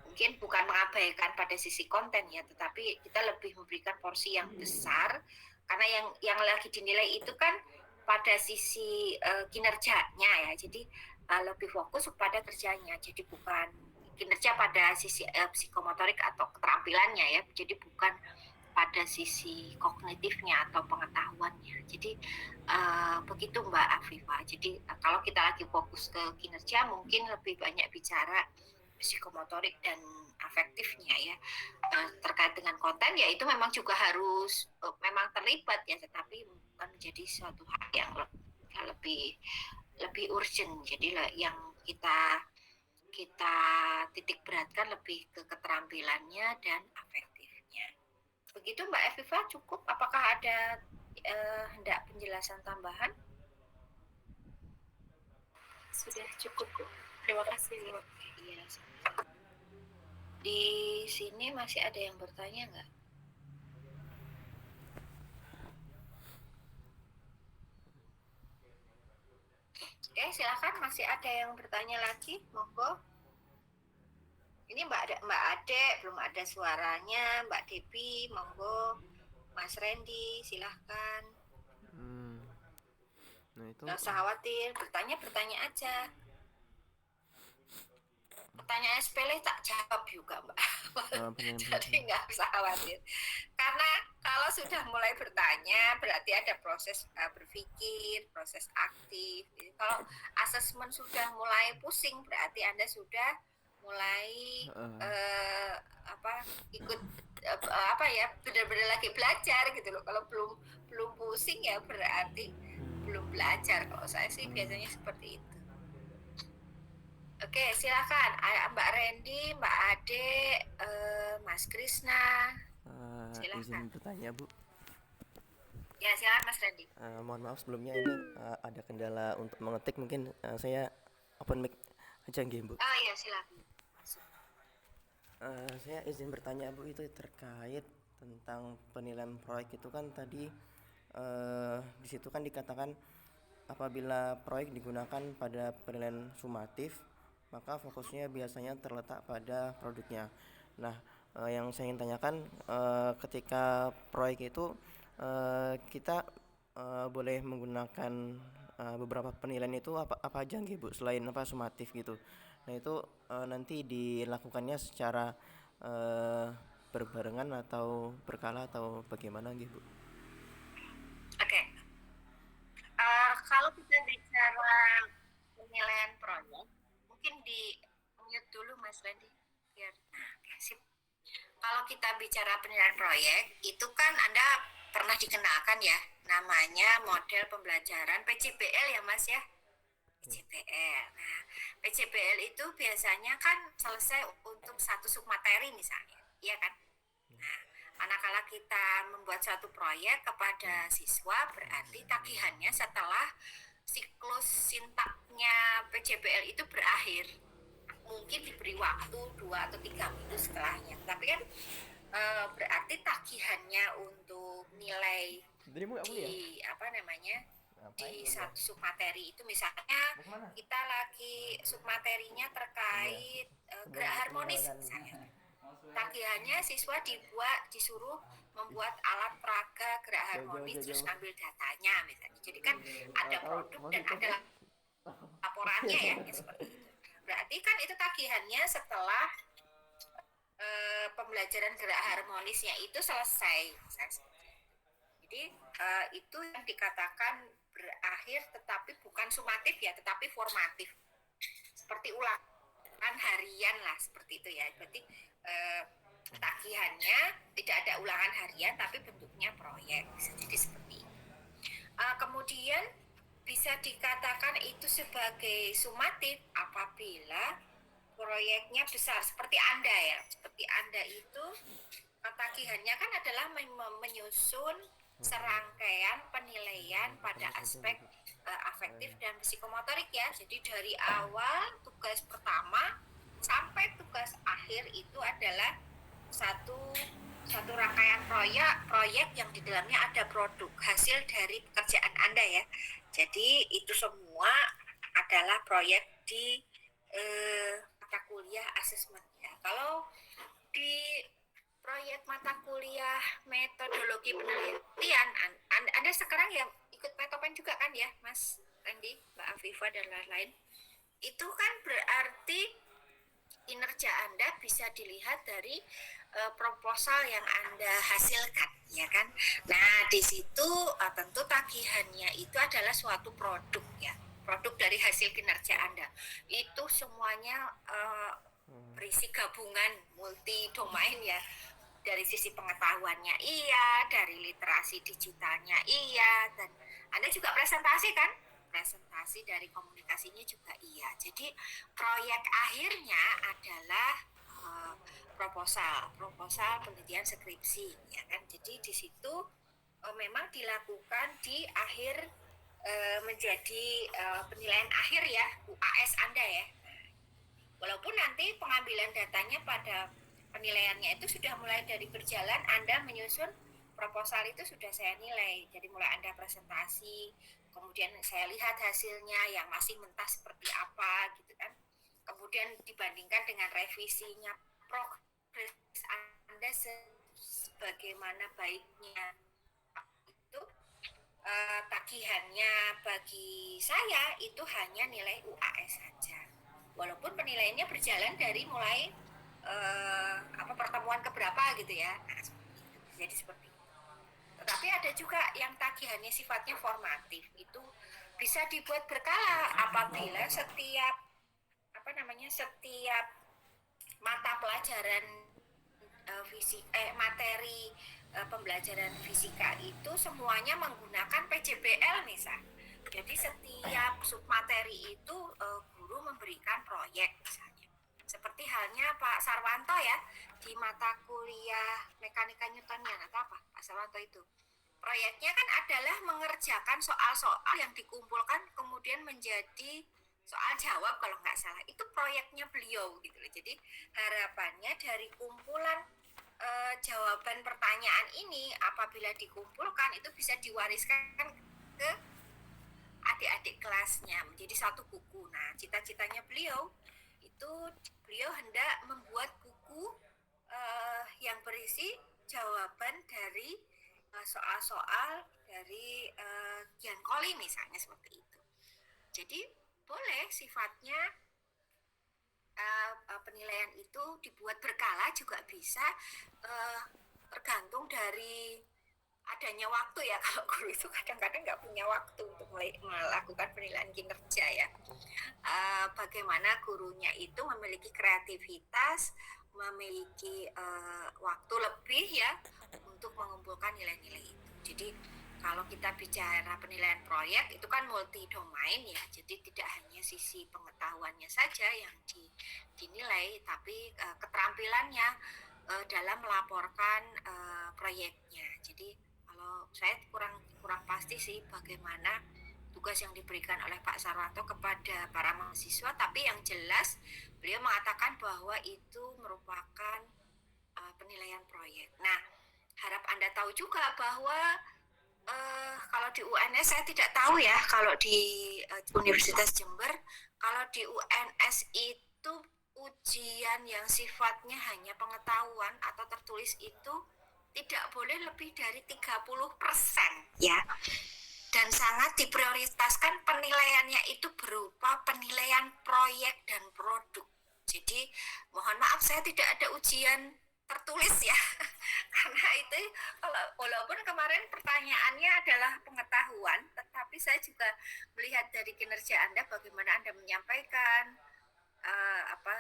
mungkin bukan mengabaikan pada sisi konten ya, tetapi kita lebih memberikan porsi yang besar karena yang lagi dinilai itu kan pada sisi kinerjanya ya. Jadi lebih fokus pada kerjanya, jadi bukan kinerja pada sisi psikomotorik atau keterampilannya ya, jadi bukan pada sisi kognitifnya atau pengetahuannya. Jadi begitu Mbak Afifah. Jadi kalau kita lagi fokus ke kinerja mungkin lebih banyak bicara psikomotorik dan afektifnya ya. Terkait dengan konten ya itu memang juga harus memang terlibat ya, tetapi bukan menjadi suatu hal yang lebih urgent. Jadi yang kita titik beratkan lebih ke keterampilannya dan afektifnya. Begitu Mbak Afifah, cukup? Apakah ada hendak penjelasan tambahan?
Sudah cukup, Bu. Terima kasih, Bu.
Iya. Di sini masih ada yang bertanya nggak? Oke, silakan, masih ada yang bertanya lagi, monggo. Ini Mbak Ade belum ada suaranya, Mbak Devi, monggo. Mas Randy, silahkan.
Nah itu
Nggak usah khawatir, bertanya aja. Pertanyaan sepele tak jawab juga, Mbak. Jadi nggak usah khawatir. Karena kalau sudah mulai bertanya, berarti ada proses berpikir, proses aktif. Jadi, kalau asesmen sudah mulai pusing, berarti Anda sudah mulai ikut benar-benar lagi belajar gitu loh. Kalau belum pusing ya berarti belum belajar. Kalau saya sih biasanya seperti itu. Oke, silakan Mbak Randy, Mbak Ade, Mas Krisna.
izin bertanya, Bu.
Ya, silakan Mas Randy.
Mohon maaf sebelumnya, ini ada kendala untuk mengetik, mungkin saya open mic aja nggih, Bu.
Oh iya, silakan.
Saya izin bertanya, Bu, itu terkait tentang penilaian proyek itu kan tadi di situ kan dikatakan apabila proyek digunakan pada penilaian sumatif, maka fokusnya biasanya terletak pada produknya. Nah, yang saya ingin tanyakan, ketika proyek itu kita boleh menggunakan beberapa penilaian itu apa aja nggih, Bu, selain sumatif gitu. Nah, itu nanti dilakukannya secara berbarengan atau berkala atau bagaimana nggih, Bu?
Oke. Kalau kita bicara penilaian proyek, mungkin di mute dulu Mas Randy. Biar sip. Kalau kita bicara penilaian proyek, itu kan Anda pernah dikenalkan ya, namanya model pembelajaran PCBL ya Mas ya. PCBL. Nah, PCBL itu biasanya kan selesai untuk satu submateri misalnya, iya kan? Nah, manakala kita membuat suatu proyek kepada siswa, berarti tagihannya setelah siklus sintaknya PCBL itu berakhir. Mungkin diberi waktu 2 atau 3 minggu setelahnya. Tapi kan berarti tagihannya untuk nilai di satu submateri itu, misalnya kita lagi submaterinya terkait gerak harmonis misalnya. Tagihannya siswa disuruh membuat alat peraga gerak harmonis, terus ambil datanya misalnya. Jadi kan ada produk dan ada laporannya ya seperti itu. Berarti kan itu tagihannya setelah pembelajaran gerak harmonisnya itu selesai. Jadi itu yang dikatakan berakhir, tetapi bukan sumatif ya, tetapi formatif. Seperti ulangan harian lah, seperti itu ya. Berarti tagihannya tidak ada ulangan harian, tapi bentuknya proyek. Bisa jadi seperti itu. Kemudian bisa dikatakan itu sebagai sumatif apabila proyeknya besar, seperti Anda ya. Seperti Anda itu tagihannya kan adalah menyusun serangkaian penilaian pada aspek afektif dan psikomotorik ya. Jadi dari awal tugas pertama sampai tugas akhir itu adalah satu rangkaian proyek yang di dalamnya ada produk hasil dari pekerjaan Anda ya. Jadi itu semua adalah proyek di mata kuliah asesmen ya. Kalau di proyek mata kuliah metodologi penelitian, Anda sekarang yang ikut Petopen juga kan ya, Mas Randy, Mbak Afifa dan lain-lain. Itu kan berarti kinerja Anda bisa dilihat dari proposal yang Anda hasilkan, ya kan? Nah, di situ tentu tagihannya itu adalah suatu produk ya, produk dari hasil kinerja Anda. Itu semuanya berisi gabungan multi domain ya. Dari sisi pengetahuannya iya, dari literasi digitalnya iya, dan Anda juga presentasi kan? Presentasi dari komunikasinya juga iya. Jadi proyek akhirnya adalah proposal penelitian skripsi ya kan. Jadi di situ memang dilakukan di akhir menjadi penilaian akhir ya, UAS Anda ya. Walaupun nanti pengambilan datanya pada penilaiannya itu sudah mulai dari berjalan, Anda menyusun proposal itu sudah saya nilai. Jadi mulai Anda presentasi, kemudian saya lihat hasilnya yang masih mentah seperti apa gitu kan. Kemudian dibandingkan dengan revisinya, progres Anda sebagaimana baiknya itu. Tagihannya bagi saya itu hanya nilai UAS saja. Walaupun penilaiannya berjalan dari mulai pertemuan keberapa gitu ya. Nah, jadi seperti itu. Tetapi ada juga yang tagihannya sifatnya formatif, itu bisa dibuat berkala apabila setiap setiap mata pelajaran materi pembelajaran fisika itu semuanya menggunakan PJBL misal. Jadi setiap submateri itu guru memberikan proyek misalnya. Seperti halnya Pak Sarwanto ya di mata kuliah mekanika Newtonian atau apa Pak Sarwanto itu. Proyeknya kan adalah mengerjakan soal-soal yang dikumpulkan kemudian menjadi soal jawab kalau nggak salah. Itu proyeknya beliau gitu loh. Jadi harapannya dari kumpulan jawaban pertanyaan ini apabila dikumpulkan itu bisa diwariskan ke adik-adik kelasnya menjadi satu buku. Nah, cita-citanya beliau hendak membuat buku yang berisi jawaban dari soal-soal dari Giancoli misalnya seperti itu. Jadi boleh sifatnya penilaian itu dibuat berkala juga bisa, tergantung dari adanya waktu ya. Kalau guru itu kadang-kadang nggak punya waktu untuk melakukan penilaian kinerja ya. Bagaimana gurunya itu memiliki kreativitas, memiliki waktu lebih ya untuk mengumpulkan nilai-nilai itu. Jadi kalau kita bicara penilaian proyek itu kan multi domain ya, jadi tidak hanya sisi pengetahuannya saja yang dinilai, tapi keterampilannya dalam melaporkan proyeknya. Jadi kalau saya kurang pasti sih bagaimana tugas yang diberikan oleh Pak Sarwanto kepada para mahasiswa, tapi yang jelas beliau mengatakan bahwa itu merupakan penilaian proyek. Nah, harap Anda tahu juga bahwa kalau di UNS saya tidak tahu ya, kalau di Universitas Jember, kalau di UNS itu ujian yang sifatnya hanya pengetahuan atau tertulis itu tidak boleh lebih dari 30% ya. Dan sangat diprioritaskan penilaiannya itu berupa penilaian proyek dan produk. Jadi mohon maaf saya tidak ada ujian tertulis ya. Karena itu walaupun kemarin pertanyaannya adalah pengetahuan, tetapi saya juga melihat dari kinerja Anda bagaimana Anda menyampaikan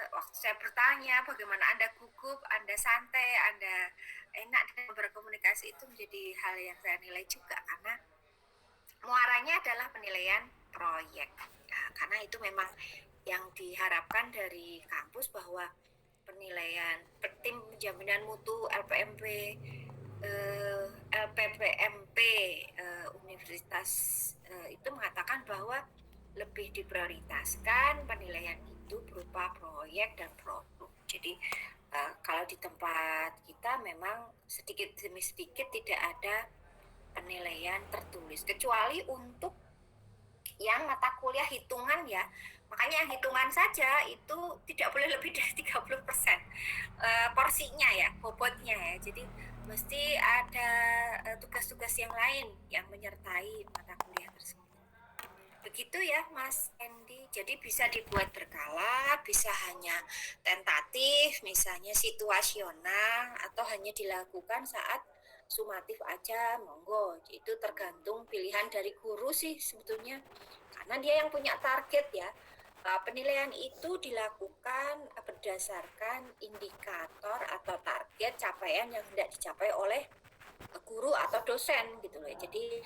waktu saya bertanya, bagaimana Anda gugup, Anda santai, Anda enak dalam berkomunikasi, itu menjadi hal yang saya nilai juga karena muaranya adalah penilaian proyek. Karena itu memang yang diharapkan dari kampus bahwa penilaian tim jaminan mutu LPMP Universitas itu mengatakan bahwa lebih diprioritaskan penilaian itu berupa proyek dan produk. Jadi kalau di tempat kita memang sedikit demi sedikit tidak ada penilaian tertulis kecuali untuk yang mata kuliah hitungan ya. Makanya yang hitungan saja itu tidak boleh lebih dari 30% porsinya ya, bobotnya ya. Jadi mesti ada tugas-tugas yang lain yang menyertai mata kuliah tersebut. Begitu ya Mas Andy. Jadi bisa dibuat berkala, bisa hanya tentatif, misalnya situasional, atau hanya dilakukan saat sumatif aja, monggo. Itu tergantung pilihan dari guru sih sebetulnya. Karena dia yang punya target ya. Penilaian itu dilakukan berdasarkan indikator atau target capaian yang hendak dicapai oleh guru atau dosen gitu loh. Jadi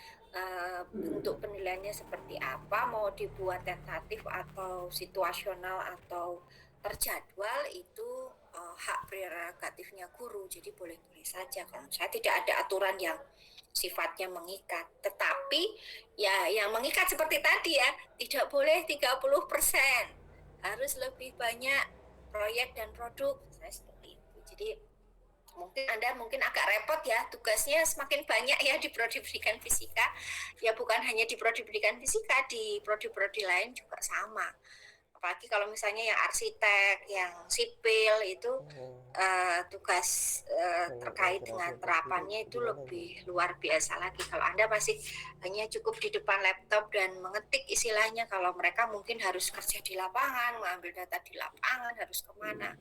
bentuk penilaiannya seperti apa, mau dibuat tentatif atau situasional atau terjadwal, itu hak prerogatifnya guru. Jadi boleh-boleh saja. Kalau saya tidak ada aturan yang sifatnya mengikat. Tetapi ya yang mengikat seperti tadi ya, tidak boleh 30%. Harus lebih banyak proyek dan produk. Saya seperti itu. Jadi Anda mungkin agak repot ya, tugasnya semakin banyak ya di prodi pendidikan fisika. Ya bukan hanya di prodi pendidikan fisika, di prodi-prodi lain juga sama. Apalagi kalau misalnya yang arsitek, yang sipil itu tugas terkait dengan terapannya itu lebih luar biasa lagi. Kalau Anda masih hanya cukup di depan laptop dan mengetik istilahnya, kalau mereka mungkin harus kerja di lapangan, mengambil data di lapangan, harus kemana,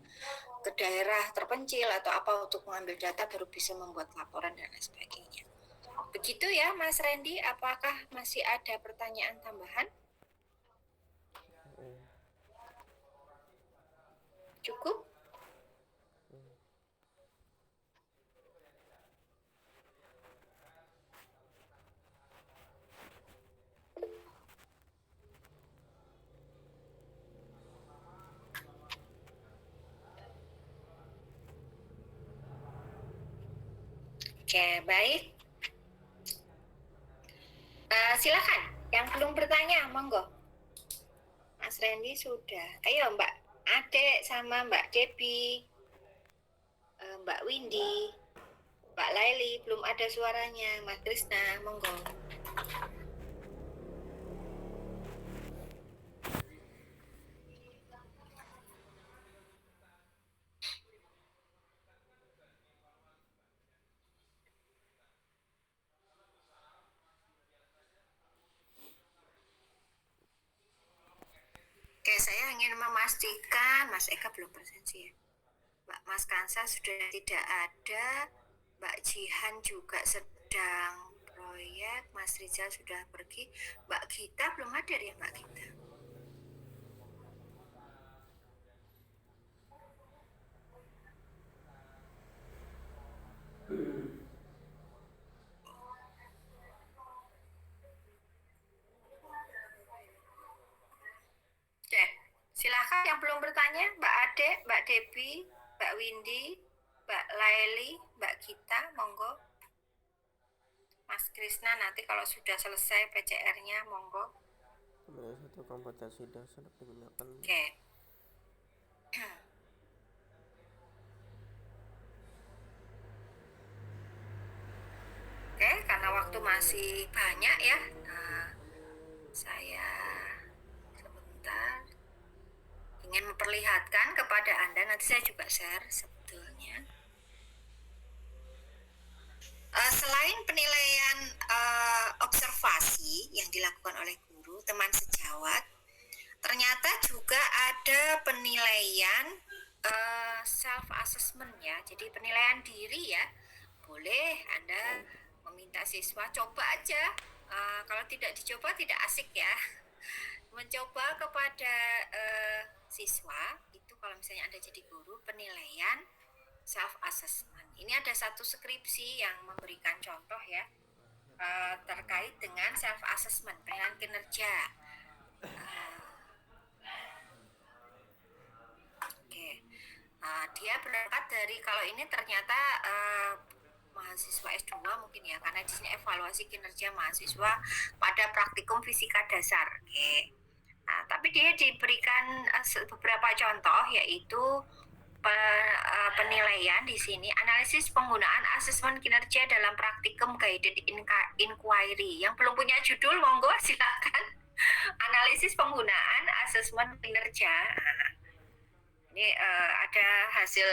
ke daerah terpencil atau apa untuk mengambil data baru bisa membuat laporan dan lain sebagainya. Begitu ya Mas Randy, apakah masih ada pertanyaan tambahan? Cukup? Oke, baik. Silakan, yang belum bertanya, monggo. Mas Randy sudah. Ayo Mbak Ade sama Mbak Debbie, Mbak Windy, Mbak Laili, belum ada suaranya. Mas Krisna, monggo. Oke, saya ingin memastikan Mas Eka belum presensi ya. Mas Kansa sudah tidak ada, Mbak Jihan juga sedang proyek, Mas Rizal sudah pergi, Mbak Gita belum hadir ya Mbak Gita? Oke, silakan yang belum bertanya, Mbak Ade, Mbak Debbie, Mbak Windy, Mbak Laili, Mbak Gita, monggo. Mas Krisna nanti kalau sudah selesai PCR-nya, monggo.
Satu kompetensi dasar digunakan.
Oke. Oke, karena waktu masih banyak ya, saya sebentar ingin memperlihatkan kepada Anda, nanti saya juga share sebetulnya. Selain penilaian observasi yang dilakukan oleh guru, teman sejawat, ternyata juga ada penilaian self assessment ya. Jadi penilaian diri ya. Boleh Anda meminta siswa coba aja. Kalau tidak dicoba tidak asik ya. Mencoba kepada siswa itu kalau misalnya Anda jadi guru, penilaian self assessment. Ini ada satu skripsi yang memberikan contoh ya terkait dengan self assessment, penilaian kinerja. Oke, dia berangkat dari, kalau ini ternyata mahasiswa S2 mungkin ya, karena di sini evaluasi kinerja mahasiswa pada praktikum fisika dasar. Oke. Nah, tapi dia diberikan beberapa contoh, yaitu penilaian di sini, analisis penggunaan asesmen kinerja dalam praktikum guided inquiry. Yang belum punya judul, monggo silakan. Analisis penggunaan asesmen kinerja. Ini ada hasil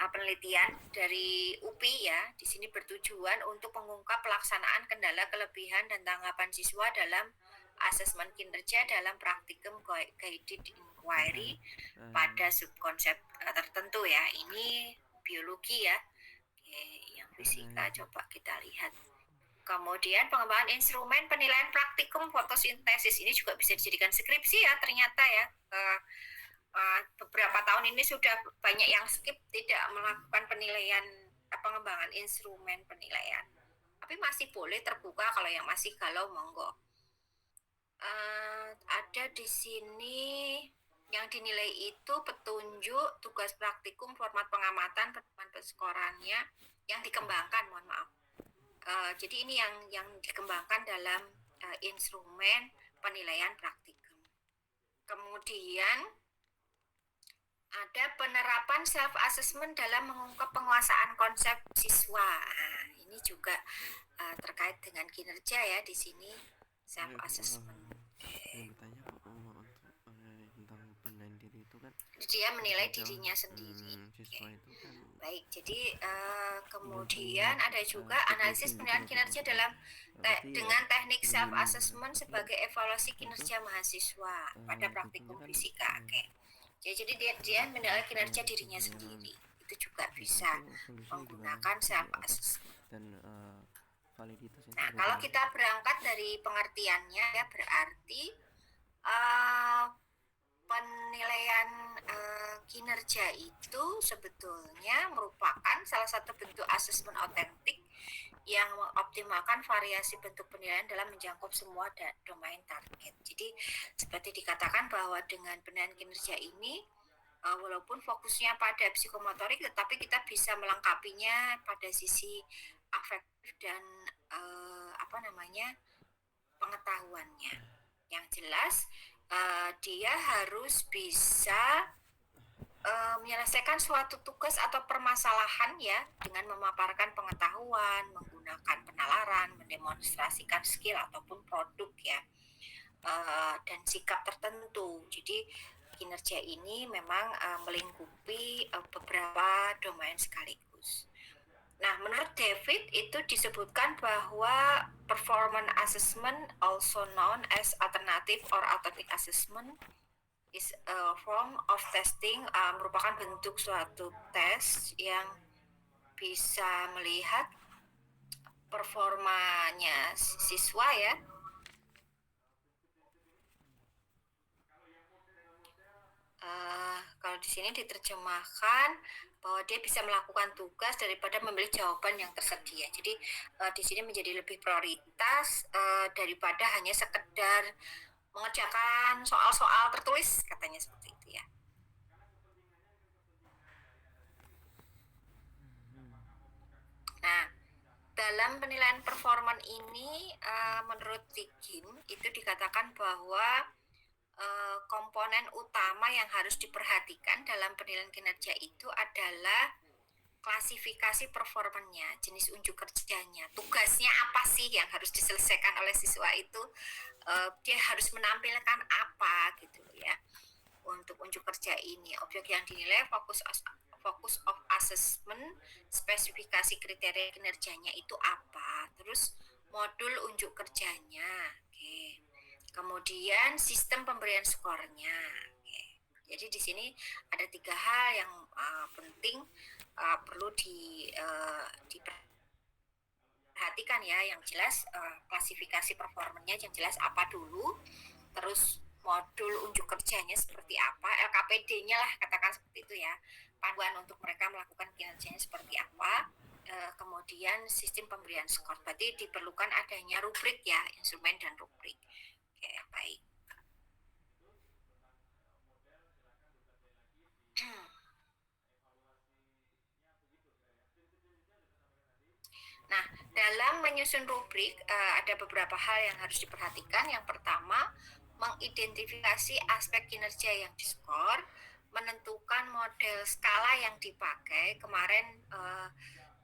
penelitian dari UPI ya. Di sini bertujuan untuk mengungkap pelaksanaan kendala, kelebihan, dan tanggapan siswa dalam asesmen kinerja dalam praktikum guided inquiry pada subkonsep tertentu ya. Ini biologi ya. Oke, yang fisika coba kita lihat. Kemudian pengembangan instrumen penilaian praktikum fotosintesis, ini juga bisa dijadikan skripsi ya ternyata ya. Beberapa tahun ini sudah banyak yang skip, tidak melakukan penilaian, pengembangan instrumen penilaian. Tapi masih boleh terbuka, kalau yang masih galau monggo. Ada di sini yang dinilai itu petunjuk, tugas praktikum, format pengamatan, penentuan penskorannya, yang dikembangkan, mohon maaf. Jadi ini yang dikembangkan dalam instrumen penilaian praktikum. Kemudian ada penerapan self assessment dalam mengungkap penguasaan konsep siswa. Nah, ini juga terkait dengan kinerja ya di sini self assessment.
Yang bertanya kok tentang penilaian diri itu kan
Dia menilai dirinya sendiri.
siswa itu kan
Baik, jadi kemudian ada juga analisis penilaian kinerja dalam dengan teknik self assessment sebagai evaluasi kinerja mahasiswa pada praktikum fisika. Oke. Jadi dia menilai kinerja dirinya sendiri. Itu juga bisa menggunakan self assessment.
dan validitas itu
Nah, kalau kita berangkat dari pengertiannya ya berarti penilaian kinerja itu sebetulnya merupakan salah satu bentuk asesmen otentik yang mengoptimalkan variasi bentuk penilaian dalam menjangkau semua domain target. Jadi seperti dikatakan bahwa dengan penilaian kinerja ini walaupun fokusnya pada psikomotorik, tetapi kita bisa melengkapinya pada sisi afektif dan pengetahuannya. Yang jelas dia harus bisa menyelesaikan suatu tugas atau permasalahan ya dengan memaparkan pengetahuan, menggunakan penalaran, mendemonstrasikan skill ataupun produk ya, dan sikap tertentu. Jadi kinerja ini memang melingkupi beberapa domain sekaligus. Nah, menurut David itu disebutkan bahwa performance assessment, also known as alternative or authentic assessment, is a form of testing, merupakan bentuk suatu tes yang bisa melihat performanya siswa ya. Kalau di sini diterjemahkan bahwa dia bisa melakukan tugas daripada memilih jawaban yang tersedia. Jadi di sini menjadi lebih prioritas daripada hanya sekedar mengerjakan soal-soal tertulis, katanya seperti itu ya. Nah, dalam penilaian performan ini menurut Tigin itu dikatakan bahwa komponen utama yang harus diperhatikan dalam penilaian kinerja itu adalah klasifikasi performanya, jenis unjuk kerjanya, tugasnya apa sih yang harus diselesaikan oleh siswa itu, dia harus menampilkan apa gitu ya. Untuk unjuk kerja ini, objek yang dinilai focus of assessment, spesifikasi kriteria kinerjanya itu apa, terus modul unjuk kerjanya, oke. Kemudian sistem pemberian skornya. Oke. Jadi di sini ada 3 hal yang penting perlu diperhatikan ya. Yang jelas klasifikasi performanya yang jelas apa dulu, terus modul unjuk kerjanya seperti apa, LKPD-nya lah katakan seperti itu ya, panduan untuk mereka melakukan kinerjanya seperti apa. Kemudian sistem pemberian skor, berarti diperlukan adanya rubrik ya, instrumen dan rubrik. Oke, baik. Nah, dalam menyusun rubrik ada beberapa hal yang harus diperhatikan. Yang pertama, mengidentifikasi aspek kinerja yang diskor, menentukan model skala yang dipakai. Kemarin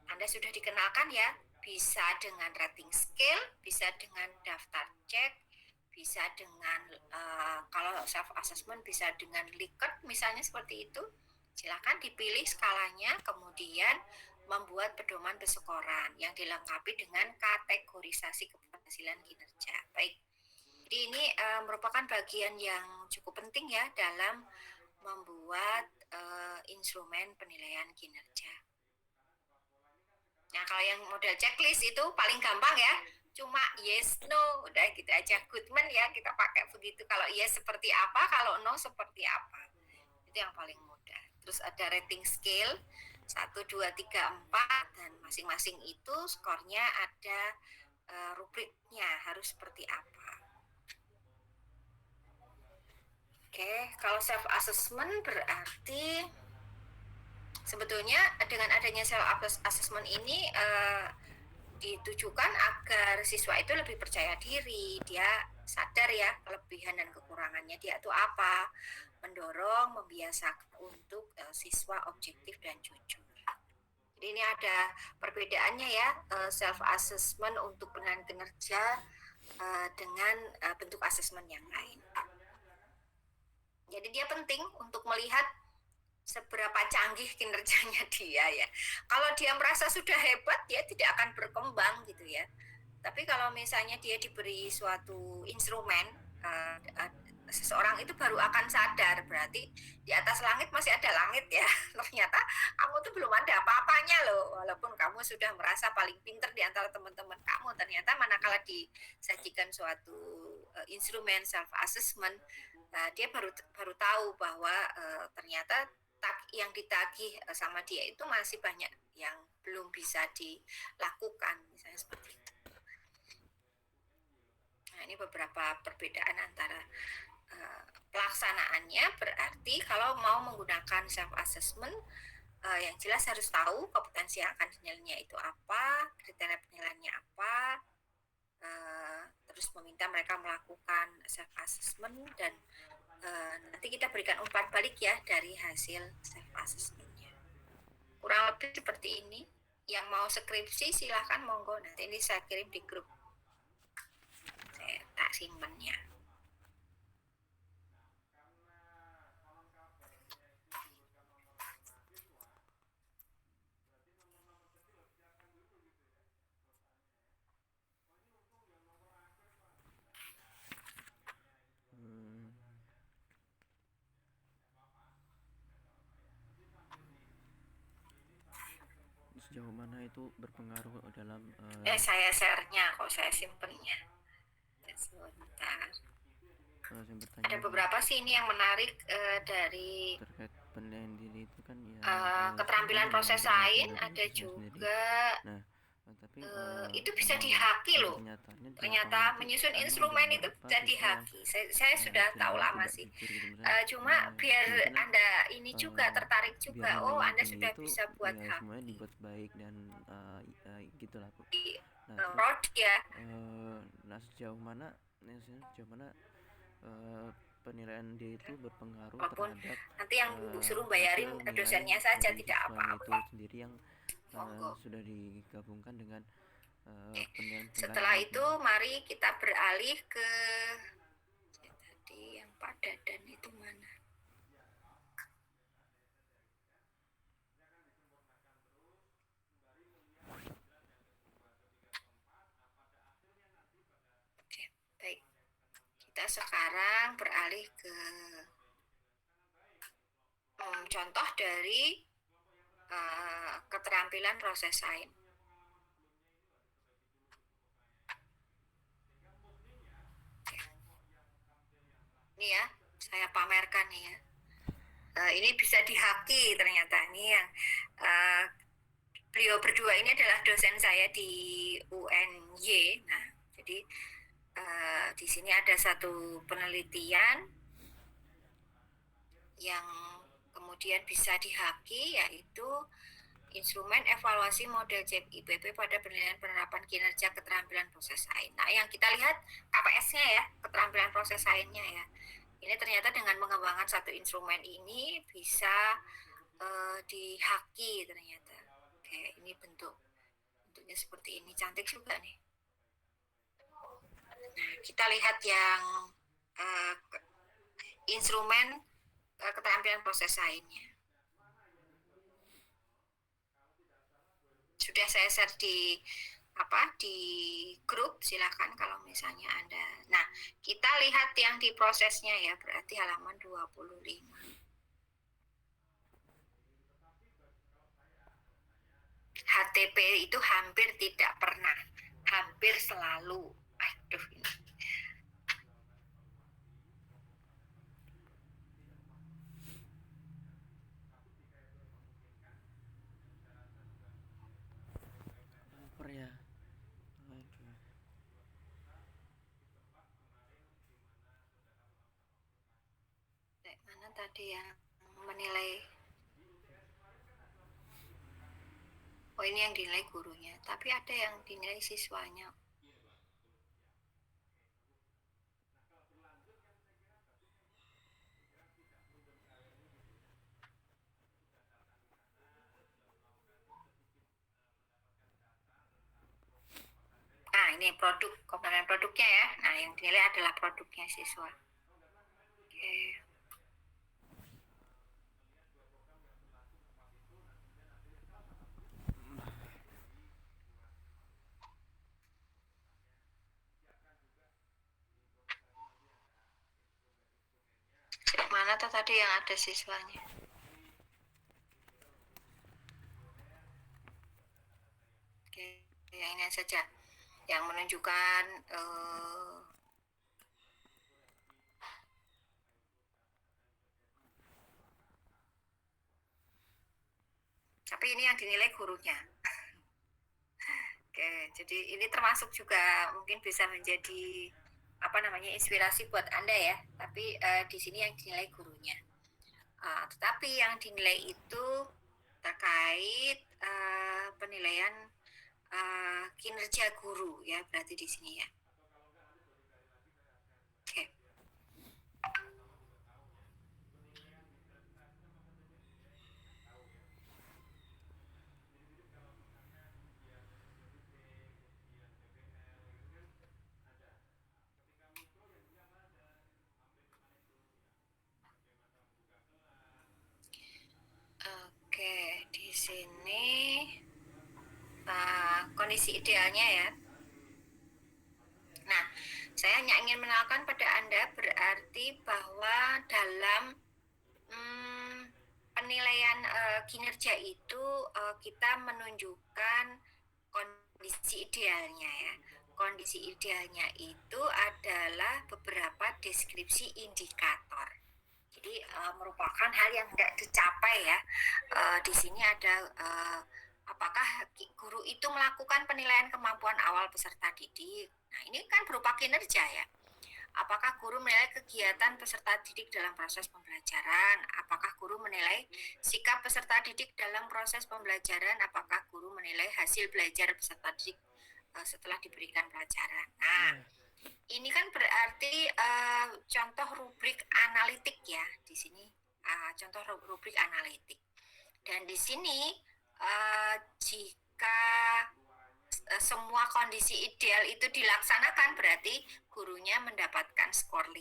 Anda sudah dikenalkan ya, bisa dengan rating scale, bisa dengan daftar cek, bisa dengan kalau self assessment bisa dengan Likert misalnya seperti itu. Silakan dipilih skalanya, kemudian membuat pedoman peskoran yang dilengkapi dengan kategorisasi keberhasilan kinerja. Baik. Jadi ini merupakan bagian yang cukup penting ya dalam membuat instrumen penilaian kinerja. Nah, kalau yang model checklist itu paling gampang ya. Cuma yes, no, udah gitu aja. Goodman ya, kita pakai begitu. Kalau yes seperti apa, kalau no seperti apa. Itu yang paling mudah. Terus ada rating scale, 1, 2, 3, 4, dan masing-masing itu skornya ada rubriknya, harus seperti apa. Oke, kalau self-assessment berarti Sebetulnya dengan adanya self assessment ini ditujukan agar siswa itu lebih percaya diri, dia sadar ya kelebihan dan kekurangannya dia itu apa, mendorong, membiasakan untuk siswa objektif dan jujur. Jadi ini ada perbedaannya ya, self assessment untuk penilaian kinerja dengan bentuk asesmen yang lain. Jadi dia penting untuk melihat seberapa canggih kinerjanya dia ya. Kalau dia merasa sudah hebat, dia tidak akan berkembang gitu ya. Tapi kalau misalnya dia diberi suatu instrumen, seseorang itu baru akan sadar berarti di atas langit masih ada langit ya. Ternyata kamu tuh belum ada apa-apanya loh. Walaupun kamu sudah merasa paling pinter di antara teman-teman kamu, ternyata manakala disajikan suatu instrumen self assessment, dia baru tahu bahwa ternyata yang ditagih sama dia itu masih banyak yang belum bisa dilakukan, misalnya seperti itu. Nah, ini beberapa perbedaan antara pelaksanaannya. Berarti kalau mau menggunakan self assessment, yang jelas harus tahu kompetensi yang akan dinilainya itu apa, kriteria penilaiannya apa, terus meminta mereka melakukan self assessment, dan nanti kita berikan umpan balik ya dari hasil self assessmentnya. Kurang lebih seperti ini. Yang mau skripsi silahkan monggo, nanti ini saya kirim di grup, saya tak simpennya.
Sejauh mana itu berpengaruh dalam
Saya share-nya kok, saya simpennya. Sebentar. Ada beberapa sih ini yang menarik dari
terkait penilaian diri itu kan ya
keterampilan proses lain, ada juga
nah tapi
itu bisa dihaki loh. Ternyata menyusun instrumen itu bisa dihaki. Saya sudah tahu lama sih. Cuma biar Anda ini juga tertarik juga. Oh, Anda sudah bisa buat haki.
Semuanya dibuat baik dan gitulah Bu.
Ya.
Nah sejauh mana penilaian dia itu berpengaruh terhadap
nanti yang suruh bayarin dosennya saja, tidak apa-apa.
Itu sendiri yang sudah digabungkan dengan penilaian.
Setelah itu mari kita beralih ke tadi yang Pak Dadan itu mana? Oke, baik. Kita sekarang beralih ke contoh dari keterampilan proses sains. Ini ya, saya pamerkan nih ya. Ini bisa dihaki ternyata. Ini yang beliau berdua ini adalah dosen saya di UNY. Nah, jadi di sini ada satu penelitian yang kemudian bisa dihaki, yaitu instrumen evaluasi model CIPP pada penilaian penerapan kinerja keterampilan proses sains. Nah, yang kita lihat KPS-nya ya, keterampilan proses sainsnya ya. Ini ternyata dengan mengembangkan satu instrumen ini bisa dihaki ternyata. Oke, ini bentuknya seperti ini, cantik juga nih. Nah, kita lihat yang instrumen keterampilan proses sainsnya. Sudah saya share di grup, silahkan kalau misalnya Anda. Nah, kita lihat yang di prosesnya ya, berarti halaman 25. HTP itu hampir tidak pernah, hampir selalu. Aduh, ini.
Ya.
Mana tadi yang menilai ini yang dinilai gurunya, tapi ada yang dinilai siswanya. Nah, ini produk, komponen produknya ya. Nah, yang dinilai adalah produknya siswa. Oke. Mana tuh tadi yang ada siswanya? Oke, yang ini saja. Yang menunjukkan tapi ini yang dinilai gurunya. Oke, jadi ini termasuk juga mungkin bisa menjadi inspirasi buat Anda ya. Tapi di sini yang dinilai gurunya. Tetapi yang dinilai itu terkait penilaian kinerja guru ya, berarti di sini ya. Oke. Oke, di sini kondisi idealnya ya. Nah, saya hanya ingin mengenalkan pada Anda berarti bahwa dalam penilaian kinerja itu kita menunjukkan kondisi idealnya ya. Kondisi idealnya itu adalah beberapa deskripsi indikator. Jadi merupakan hal yang tidak dicapai ya. Di sini ada apakah guru itu melakukan penilaian kemampuan awal peserta didik. Nah, ini kan berupa kinerja ya. Apakah guru menilai kegiatan peserta didik dalam proses pembelajaran? Apakah guru menilai sikap peserta didik dalam proses pembelajaran? Apakah guru menilai hasil belajar peserta didik setelah diberikan pelajaran? Nah, ini kan berarti contoh rubrik analitik ya di sini. Contoh rubrik analitik. Dan di sini jika semua kondisi ideal itu dilaksanakan berarti gurunya mendapatkan skor 5.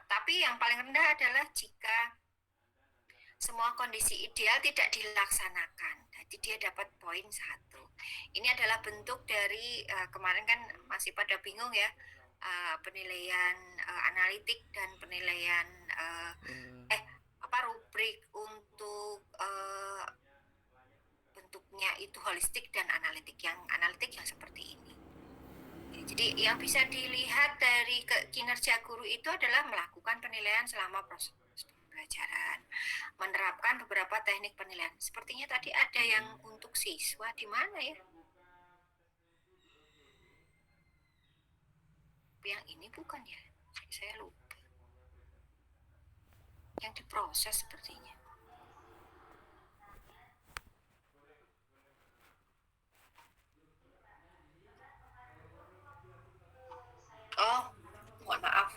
Tapi yang paling rendah adalah jika semua kondisi ideal tidak dilaksanakan, jadi dia dapat poin 1. Ini adalah bentuk dari kemarin kan masih pada bingung ya, penilaian analitik dan penilaian rubrik untuk bentuknya itu holistik dan analitik. Yang analitik yang seperti ini. Jadi yang bisa dilihat dari kinerja guru itu adalah melakukan penilaian selama proses pembelajaran, menerapkan beberapa teknik penilaian. Sepertinya tadi ada yang untuk siswa di mana ya? Yang ini bukan ya? Saya lupa. Yang diproses sepertinya. Oh, mohon maaf.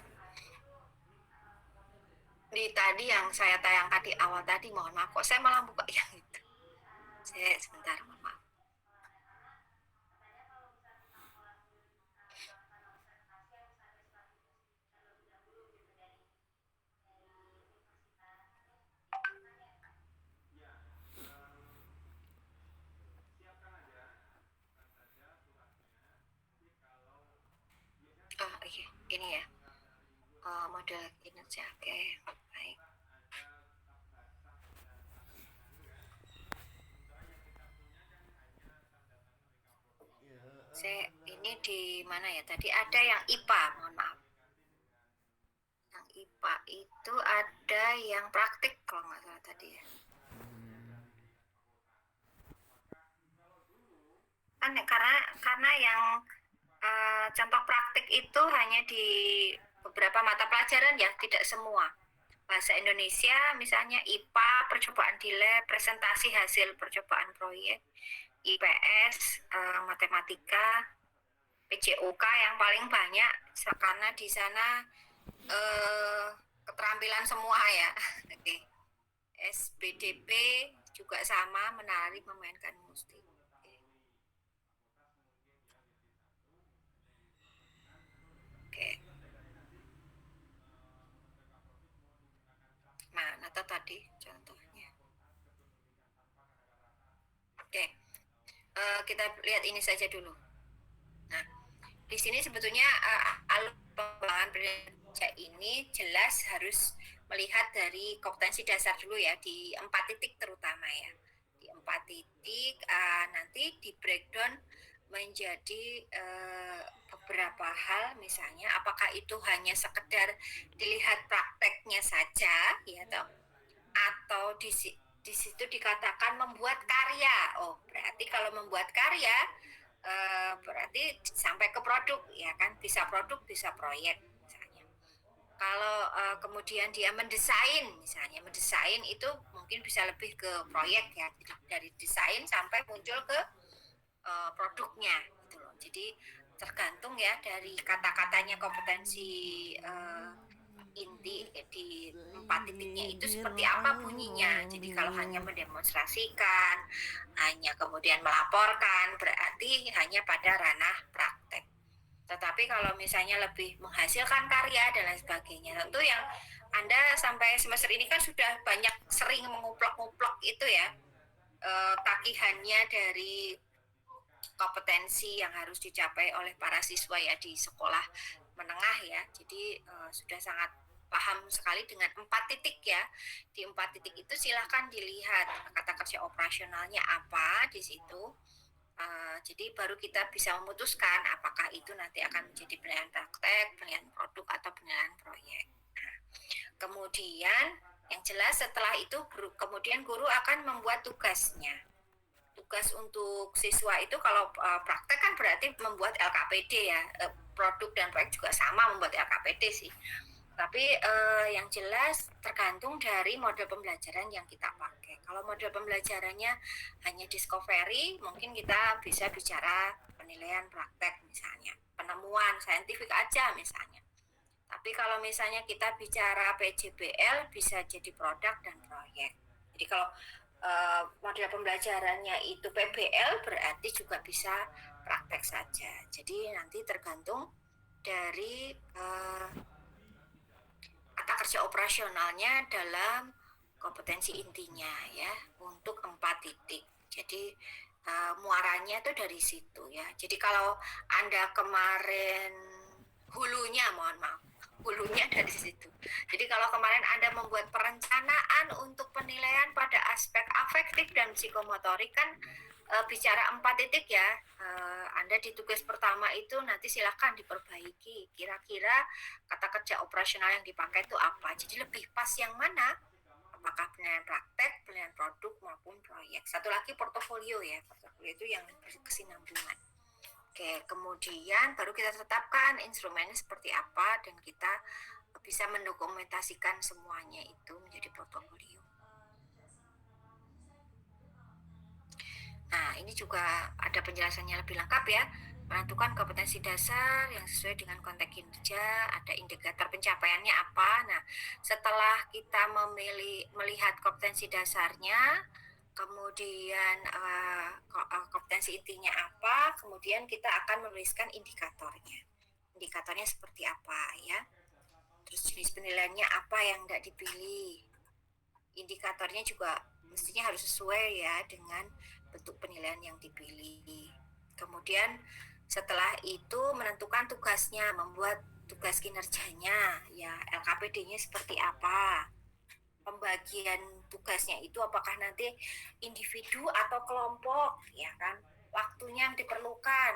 Di tadi yang saya tayangkan di awal tadi, mohon maaf kok saya malah buka yang itu. Saya sebentar, mohon maaf. Oh iya, ini ya. Model kinerja, oke, baik. Ini di mana ya? Tadi ada yang IPA, mohon maaf. Yang IPA itu ada yang praktik kalau nggak salah tadi ya. Kan karena yang contoh praktik itu hanya di beberapa mata pelajaran ya, tidak semua. bahasa Indonesia misalnya IPA percobaan di lab, presentasi hasil percobaan proyek, IPS matematika, PJOK yang paling banyak karena di sana keterampilan semua ya. Oke. SBDP juga sama, menari, memainkan musik. Oke. Mana tadi contohnya? Oke. Kita lihat ini saja dulu. Nah, di sini sebetulnya alur pengembangan kerja ini jelas harus melihat dari kompetensi dasar dulu ya, di 4 titik terutama ya. Di 4 titik nanti di breakdown menjadi beberapa hal, misalnya apakah itu hanya sekedar dilihat prakteknya saja ya toh, atau di situ dikatakan membuat karya. Oh, berarti kalau membuat karya berarti sampai ke produk ya kan, bisa produk bisa proyek misalnya. Kalau kemudian dia mendesain misalnya, mendesain itu mungkin bisa lebih ke proyek ya, dari desain sampai muncul ke produknya gitu loh. Jadi tergantung ya dari kata-katanya kompetensi inti di 4 titiknya itu seperti apa bunyinya. Jadi kalau hanya mendemonstrasikan, hanya kemudian melaporkan, berarti hanya pada ranah praktek. Tetapi kalau misalnya lebih menghasilkan karya dan lain sebagainya, tentu yang Anda sampai semester ini kan sudah banyak sering menguplok-nguplok itu ya, tagihannya dari kompetensi yang harus dicapai oleh para siswa ya di sekolah menengah ya. Jadi sudah sangat paham sekali dengan 4 titik ya. Di 4 titik itu silahkan dilihat kata kerja operasionalnya apa di situ. Jadi baru kita bisa memutuskan apakah itu nanti akan menjadi penilaian praktek, penilaian produk, atau penilaian proyek. Kemudian yang jelas setelah itu kemudian guru akan membuat tugasnya. Tugas untuk siswa itu kalau praktek kan berarti membuat LKPD ya, produk dan proyek juga sama membuat LKPD sih. Tapi yang jelas tergantung dari model pembelajaran yang kita pakai. Kalau model pembelajarannya hanya discovery, mungkin kita bisa bicara penilaian praktek misalnya, penemuan saintifik aja misalnya. Tapi kalau misalnya kita bicara PJBL, bisa jadi produk dan proyek. Jadi kalau model pembelajarannya itu PBL, berarti juga bisa praktek saja. Jadi nanti tergantung dari kata kerja operasionalnya dalam kompetensi intinya ya, untuk 4 titik. Jadi muaranya itu dari situ ya. Jadi kalau Anda kemarin hulunya, mohon maaf, hulunya dari situ. Jadi kalau kemarin Anda membuat perencanaan untuk penilaian pada aspek afektif dan psikomotorik kan bicara 4 titik ya. Anda di tugas pertama itu nanti silahkan diperbaiki. Kira-kira kata kerja operasional yang dipakai itu apa? Jadi lebih pas yang mana? Apakah penilaian praktek, penilaian produk maupun proyek. Satu lagi portofolio ya. Portofolio itu yang berkesinambungan. Oke, kemudian baru kita tetapkan instrumennya seperti apa dan kita bisa mendokumentasikan semuanya itu menjadi portofolio. Nah, ini juga ada penjelasannya lebih lengkap ya. Menentukan kompetensi dasar yang sesuai dengan konteks kinerja, ada indikator pencapaiannya apa. Nah, setelah kita melihat kompetensi dasarnya, kemudian kompetensi intinya apa, kemudian kita akan menuliskan indikatornya. Indikatornya seperti apa ya. Terus jenis penilaiannya apa yang tidak dipilih. Indikatornya juga mestinya harus sesuai ya dengan bentuk penilaian yang dipilih. Kemudian setelah itu menentukan tugasnya, membuat tugas kinerjanya, ya LKPD-nya seperti apa. Pembagian tugasnya itu apakah nanti individu atau kelompok, ya kan? Waktunya yang diperlukan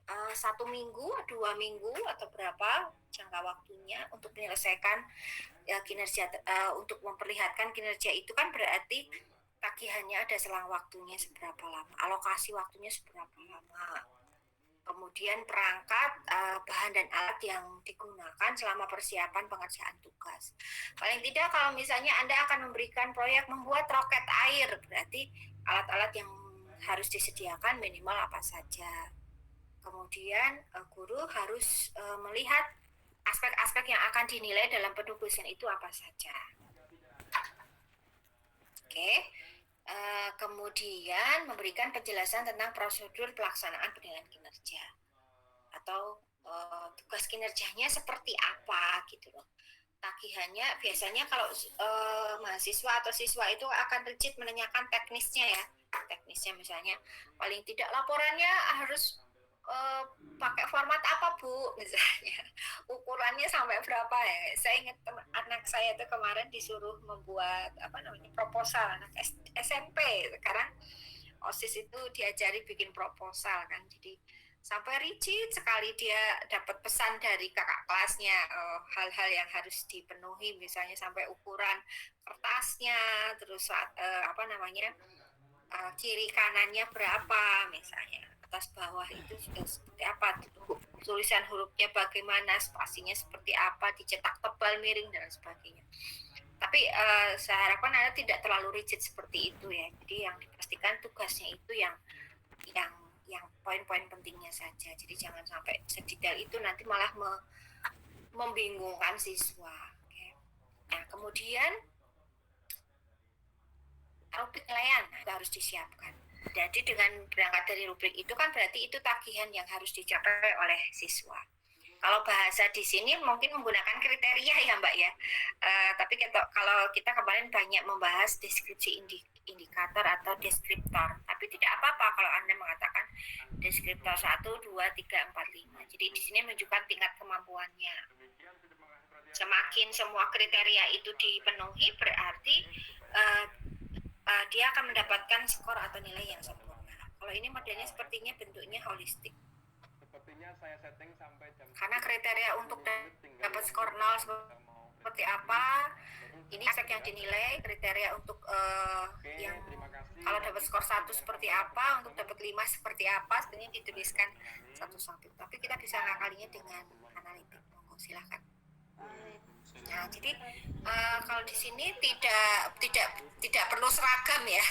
1 minggu, 2 minggu, atau berapa jangka waktunya untuk menyelesaikan ya, kinerja untuk memperlihatkan kinerja itu kan berarti tagihannya ada selang waktunya seberapa lama, alokasi waktunya seberapa lama. kemudian perangkat, bahan dan alat yang digunakan selama persiapan pengerjaan tugas. Paling tidak kalau misalnya Anda akan memberikan proyek membuat roket air, berarti alat-alat yang harus disediakan minimal apa saja. Kemudian guru harus melihat aspek-aspek yang akan dinilai dalam penugasan itu apa saja. Oke. Kemudian memberikan penjelasan tentang prosedur pelaksanaan penilaian kinerja atau tugas kinerjanya seperti apa gitu loh. Tagihannya biasanya kalau mahasiswa atau siswa itu akan rigid menanyakan teknisnya ya. Teknisnya misalnya paling tidak laporannya harus pakai format apa Bu misalnya, ukurannya sampai berapa ya. Saya ingat anak saya itu kemarin disuruh membuat proposal, anak SMP. Sekarang OSIS itu diajari bikin proposal kan, jadi sampai rigid sekali dia dapat pesan dari kakak kelasnya, hal-hal yang harus dipenuhi, misalnya sampai ukuran kertasnya, terus kiri kanannya berapa misalnya, atas bawah itu sudah seperti apa, tulisan hurufnya bagaimana, spasinya seperti apa, dicetak tebal miring dan sebagainya. Tapi saya harapkan Anda tidak terlalu rigid seperti itu ya. Jadi yang dipastikan tugasnya itu yang poin-poin pentingnya saja. Jadi jangan sampai sedetail itu, nanti malah membingungkan siswa. Oke. Nah, kemudian rubrik penilaian itu harus disiapkan. Jadi dengan berangkat dari rubrik itu kan berarti itu tagihan yang harus dicapai oleh siswa. Kalau bahasa di sini mungkin menggunakan kriteria ya Mbak ya. Tapi kalau kita kemarin banyak membahas deskripsi indikator atau deskriptor. Tapi tidak apa-apa kalau Anda mengatakan deskriptor 1, 2, 3, 4, 5. Jadi di sini menunjukkan tingkat kemampuannya. Semakin semua kriteria itu dipenuhi berarti dia akan mendapatkan skor atau nilai yang sempurna. Kalau ini modelnya sepertinya bentuknya holistik.
Sepertinya saya setting sampai jam.
Karena kriteria untuk dapat skor 0 seperti apa, ini aspek yang dinilai, kriteria untuk yang kalau dapat skor 1 seperti apa, untuk dapat 5 seperti apa, sebenarnya dituliskan satu-satu. Tapi kita bisa ngakalinya dengan analitik. Monggo silakan. Nah, jadi kalau di sini tidak perlu seragam ya.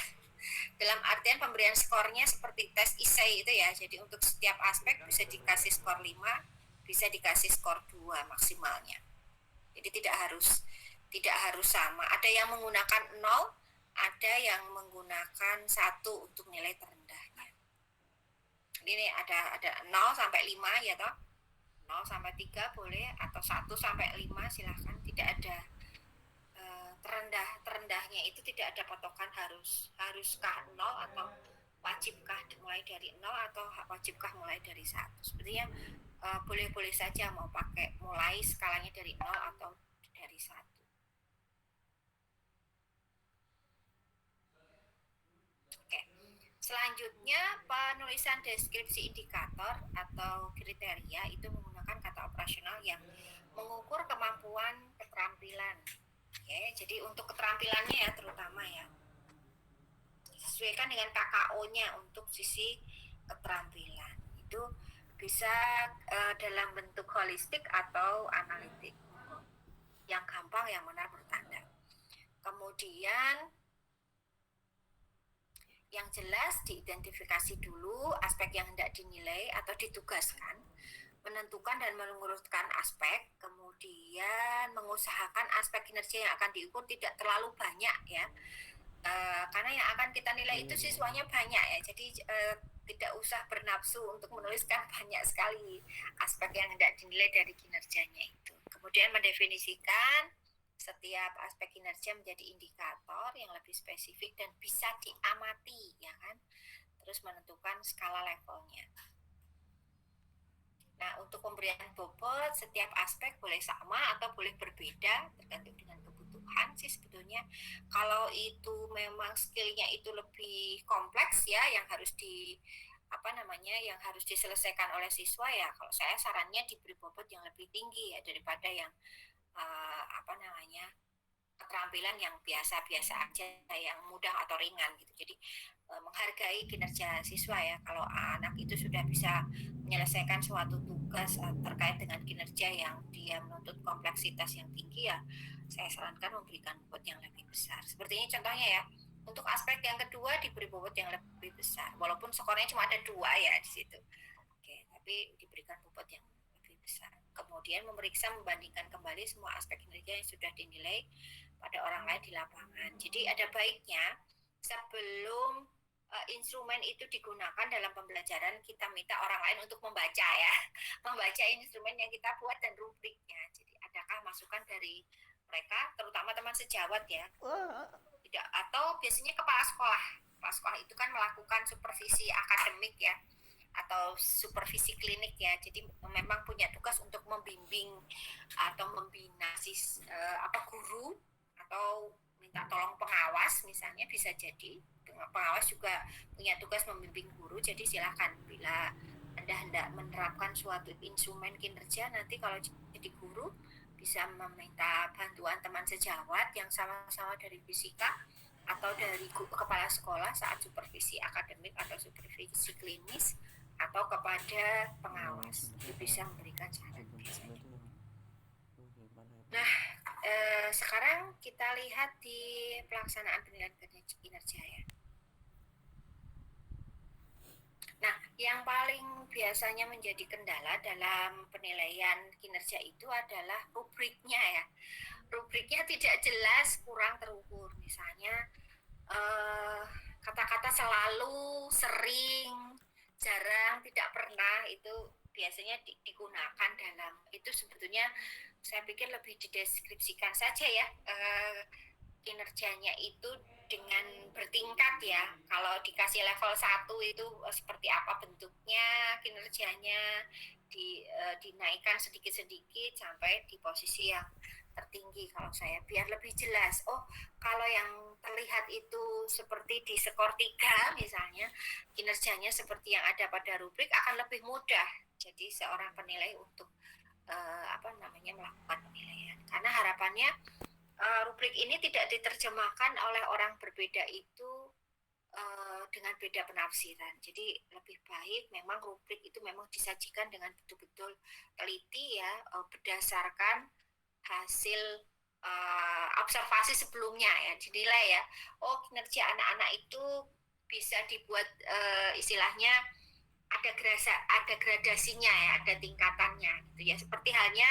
Dalam artian pemberian skornya seperti tes ISEI itu ya. Jadi untuk setiap aspek bisa dikasih skor 5, bisa dikasih skor 2 maksimalnya. Jadi tidak harus sama. Ada yang menggunakan 0, ada yang menggunakan 1 untuk nilai terendahnya. Ini ada 0 sampai 5 ya toh. 0 sampai 3 boleh, atau 1 sampai 5 silahkan. Tidak ada terendahnya itu tidak ada patokan haruskah 0 atau wajibkah mulai dari 0 atau wajibkah mulai dari 1. Sepertinya boleh-boleh saja mau pakai mulai skalanya dari 0 atau dari 1. Oke. Selanjutnya penulisan deskripsi indikator atau kriteria itu menggunakan kata operasional yang mengukur kemampuan keterampilan. Oke, jadi untuk keterampilannya ya terutama ya disesuaikan dengan KKO-nya untuk sisi keterampilan. Itu bisa dalam bentuk holistik atau analitik. Yang gampang yang benar bertanda. Kemudian yang jelas diidentifikasi dulu aspek yang hendak dinilai atau ditugaskan, menentukan dan mengurutkan aspek, kemudian mengusahakan aspek kinerja yang akan diukur tidak terlalu banyak ya, karena yang akan kita nilai itu siswanya banyak ya, jadi tidak usah bernafsu untuk menuliskan banyak sekali aspek yang hendak dinilai dari kinerjanya itu. Kemudian mendefinisikan setiap aspek kinerja menjadi indikator yang lebih spesifik dan bisa diamati ya kan, terus menentukan skala levelnya. Nah, untuk pemberian bobot setiap aspek boleh sama atau boleh berbeda tergantung dengan kebutuhan sih sebetulnya. Kalau itu memang skillnya itu lebih kompleks ya, yang harus yang harus diselesaikan oleh siswa ya, kalau saya sarannya diberi bobot yang lebih tinggi ya daripada yang keterampilan yang biasa-biasa aja, yang mudah atau ringan gitu. Jadi menghargai kinerja siswa ya. Kalau anak itu sudah bisa menyelesaikan suatu tugas terkait dengan kinerja yang dia menuntut kompleksitas yang tinggi ya, saya sarankan memberikan bobot yang lebih besar. Seperti ini contohnya ya. Untuk aspek yang kedua diberi bobot yang lebih besar, walaupun skornya cuma ada 2 ya di situ. Oke, tapi diberikan bobot yang lebih besar. Kemudian memeriksa membandingkan kembali semua aspek kinerja yang sudah dinilai pada orang lain di lapangan. Jadi ada baiknya sebelum instrumen itu digunakan dalam pembelajaran, kita minta orang lain untuk membaca ya, membaca instrumen yang kita buat dan rubriknya. Jadi adakah masukan dari mereka, terutama teman sejawat ya, tidak, atau biasanya kepala sekolah itu kan melakukan supervisi akademik ya, atau supervisi klinik ya. Jadi memang punya tugas untuk membimbing atau membina guru, atau minta tolong pengawas misalnya, bisa jadi pengawas juga punya tugas membimbing guru. Jadi silakan bila Anda hendak menerapkan suatu instrumen kinerja, nanti kalau jadi guru bisa meminta bantuan teman sejawat yang sama-sama dari fisika atau dari kepala sekolah saat supervisi akademik atau supervisi klinis, atau kepada pengawas. Itu bisa memberikan saran. Nah, sekarang kita lihat di pelaksanaan penilaian kinerja ya. Nah, yang paling biasanya menjadi kendala dalam penilaian kinerja itu adalah rubriknya ya. Rubriknya tidak jelas, kurang terukur. Misalnya kata-kata selalu, sering, jarang, tidak pernah, itu biasanya digunakan dalam, itu sebetulnya saya pikir lebih dideskripsikan saja ya kinerjanya itu dengan bertingkat ya. Kalau dikasih level 1 itu seperti apa bentuknya kinerjanya, dinaikkan sedikit-sedikit sampai di posisi yang tertinggi kalau saya, biar lebih jelas. Oh, kalau yang terlihat itu seperti di skor 3 misalnya, kinerjanya seperti yang ada pada rubrik, akan lebih mudah jadi seorang penilai untuk melakukan penilaian. Karena harapannya rubrik ini tidak diterjemahkan oleh orang berbeda itu dengan beda penafsiran. Jadi lebih baik memang rubrik itu memang disajikan dengan betul-betul teliti ya, berdasarkan hasil observasi sebelumnya ya, dinilai ya. Oh, kinerja anak-anak itu bisa dibuat istilahnya ada gradasinya ya, ada tingkatannya gitu ya. Seperti halnya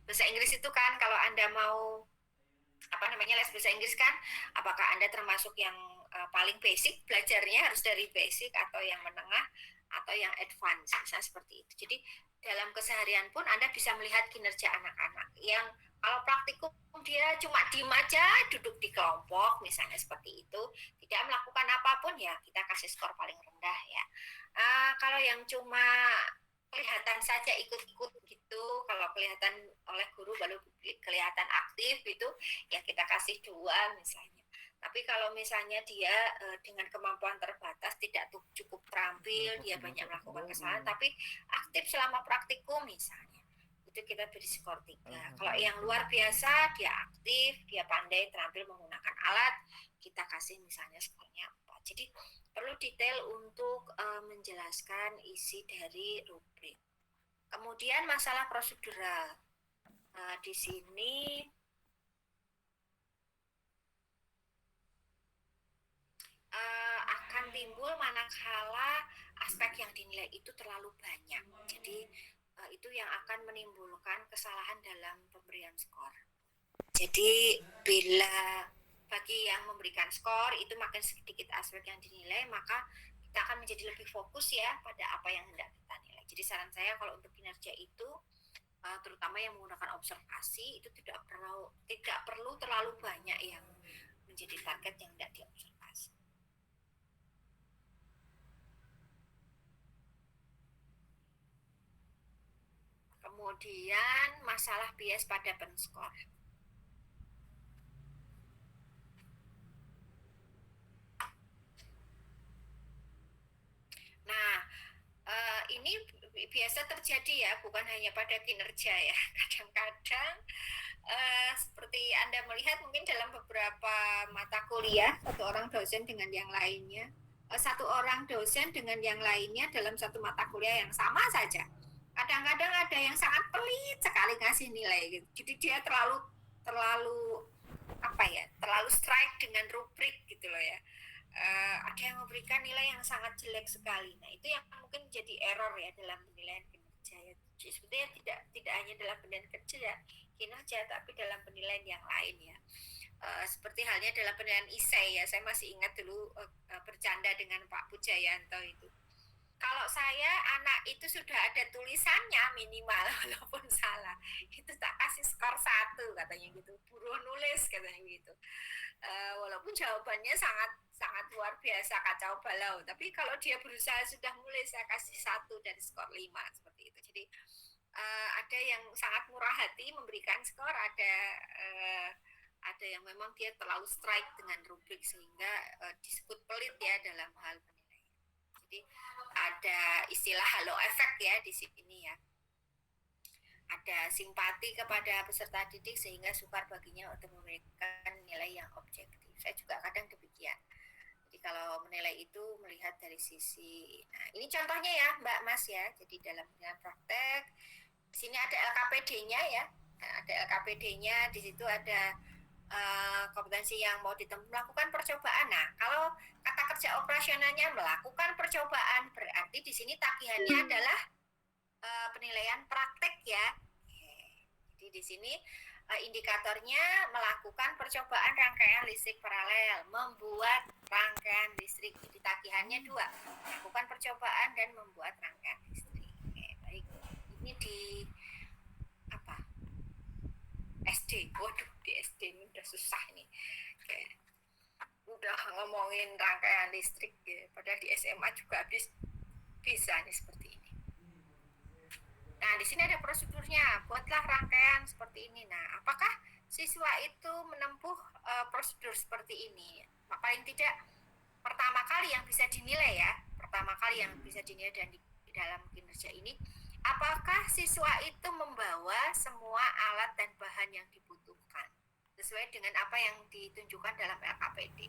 bahasa Inggris itu kan, kalau Anda mau les bahasa Inggris kan, apakah Anda termasuk yang paling basic, belajarnya harus dari basic, atau yang menengah, atau yang advance, misalnya seperti itu. Jadi dalam keseharian pun Anda bisa melihat kinerja anak-anak yang kalau praktikum dia cuma diem aja, duduk di kelompok misalnya seperti itu, tidak melakukan apapun, ya kita kasih skor paling rendah ya. Kalau yang cuma kelihatan saja ikut-ikut gitu, kalau kelihatan oleh guru baru kelihatan aktif gitu, ya kita kasih 2 misalnya. Tapi kalau misalnya dia dengan kemampuan terbatas, tidak cukup terampil, dia banyak melakukan kesalahan, tapi aktif selama praktikum misalnya, itu kita beri skor 3. Kalau yang luar biasa, dia aktif, dia pandai, terampil menggunakan alat, kita kasih misalnya skornya 4. Jadi perlu detail untuk menjelaskan isi dari rubrik. Kemudian masalah prosedural. Di sini akan timbul manakala aspek yang dinilai itu terlalu banyak. Jadi itu yang akan menimbulkan kesalahan dalam pemberian skor. Jadi bila bagi yang memberikan skor itu makin sedikit aspek yang dinilai, maka kita akan menjadi lebih fokus ya pada apa yang hendak kita nilai. Jadi saran saya kalau untuk kinerja itu, terutama yang menggunakan observasi, itu tidak perlu terlalu banyak yang menjadi target yang hendak diobservasi. Kemudian masalah bias pada penskor. Nah, ini biasa terjadi ya, bukan hanya pada kinerja ya. Kadang-kadang seperti Anda melihat mungkin dalam beberapa mata kuliah, satu orang dosen dengan yang lainnya, satu orang dosen dengan yang lainnya dalam satu mata kuliah yang sama saja. Kadang-kadang ada yang sangat pelit sekali ngasih nilai gitu. Jadi dia terlalu terlalu strike dengan rubrik gitu loh ya. Ada yang memberikan nilai yang sangat jelek sekali. Nah itu yang mungkin jadi error ya dalam penilaian kinerja ya. Jadi sebetulnya tidak hanya dalam penilaian kinerja tapi dalam penilaian yang lain ya. Seperti halnya dalam penilaian isai ya, saya masih ingat dulu bercanda dengan Pak Pujayanto itu. Kalau saya anak itu sudah ada tulisannya minimal walaupun salah, itu tak kasih skor 1 katanya gitu, buruh nulis katanya gitu. Walaupun jawabannya sangat luar biasa kacau balau, tapi kalau dia berusaha sudah nulis saya kasih 1 dari skor 5 seperti itu. Jadi ada yang sangat murah hati memberikan skor, ada yang memang dia terlalu strike dengan rubrik sehingga disebut pelit ya dalam hal penilaian. Jadi ada istilah halo efek ya di sini ya. Ada simpati kepada peserta didik sehingga sukar baginya untuk memberikan nilai yang objektif. Saya juga kadang demikian. Jadi kalau menilai itu melihat dari sisi, nah ini contohnya ya Mbak Mas ya. Jadi dalam penilaian praktek, di sini ada LKPD-nya ya. Nah, ada LKPD-nya, di situ ada kompetensi yang mau ditempuh melakukan percobaan. Nah, kalau kata kerja operasionalnya melakukan percobaan, berarti di sini tagihannya adalah penilaian praktek ya. Jadi di sini indikatornya melakukan percobaan rangkaian listrik paralel, membuat rangkaian listrik. Jadi tagihannya 2, melakukan percobaan dan membuat rangkaian listrik. Oke, baik. Ini di SD. Waduh, di SD ini udah susah nih. Kayak udah ngomongin rangkaian listrik ya. Padahal di SMA juga bisa nih seperti ini. Nah, di sini ada prosedurnya. Buatlah rangkaian seperti ini. Nah, apakah siswa itu menempuh prosedur seperti ini? Nah, paling tidak pertama kali yang bisa dinilai ya. Pertama kali yang bisa dinilai dan di dalam kinerja ini, apakah siswa itu membawa semua alat dan bahan yang dibutuhkan sesuai dengan apa yang ditunjukkan dalam LKPD?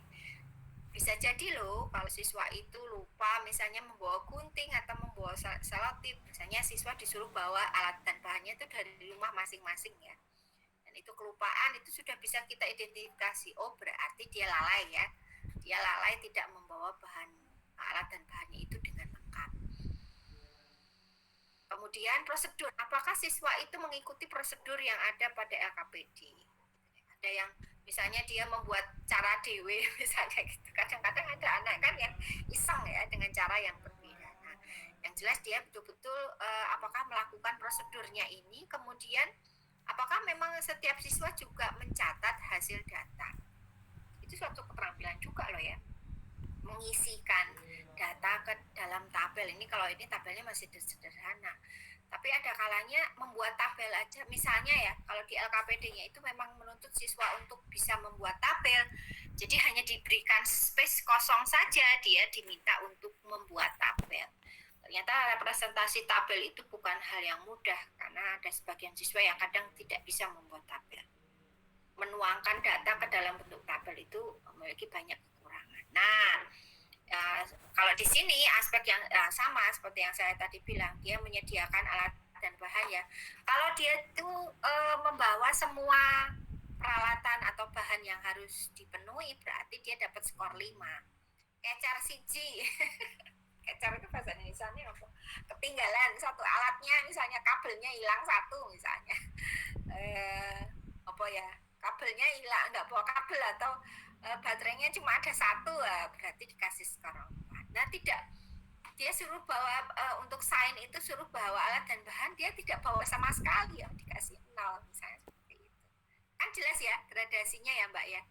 Bisa jadi loh kalau siswa itu lupa misalnya membawa gunting atau membawa selotip, misalnya siswa disuruh bawa alat dan bahannya itu dari rumah masing-masing ya, dan itu kelupaan, itu sudah bisa kita identifikasi, oh berarti dia lalai ya, dia lalai tidak membawa alat dan bahannya itu dengan lengkap. Kemudian prosedur, apakah siswa itu mengikuti prosedur yang ada pada LKPD? Ada yang misalnya dia membuat cara dewe misalnya gitu. Kadang-kadang ada anak kan yang iseng ya dengan cara yang berbeda. Nah, yang jelas dia betul-betul apakah melakukan prosedurnya ini, kemudian apakah memang setiap siswa juga mencatat hasil data. Itu suatu keterampilan juga loh ya. Mengisikan data ke dalam tabel. Ini kalau ini tabelnya masih sederhana, tapi ada kalanya membuat tabel aja misalnya ya, kalau di LKPD-nya itu memang menuntut siswa untuk bisa membuat tabel, jadi hanya diberikan space kosong saja, dia diminta untuk membuat tabel. Ternyata representasi tabel itu bukan hal yang mudah karena ada sebagian siswa yang kadang tidak bisa membuat tabel. Menuangkan data ke dalam bentuk tabel itu memiliki banyak kekurangan. Nah, kalau di sini aspek yang sama seperti yang saya tadi bilang, dia menyediakan alat dan bahan ya. Kalau dia itu membawa semua peralatan atau bahan yang harus dipenuhi, berarti dia dapat skor 5. Kecar siji. Kecar itu bahasa Indonesianya apa? Ketinggalan satu alatnya, misalnya kabelnya hilang 1 misalnya. Kabelnya hilang, nggak bawa kabel atau baterainya cuma ada 1, berarti dikasih skor 4. Nah, tidak, dia suruh bawa untuk sain itu suruh bawa alat dan bahan, dia tidak bawa sama sekali ya, dikasih 0 misalnya seperti itu. Kan jelas ya gradasinya ya Mbak ya,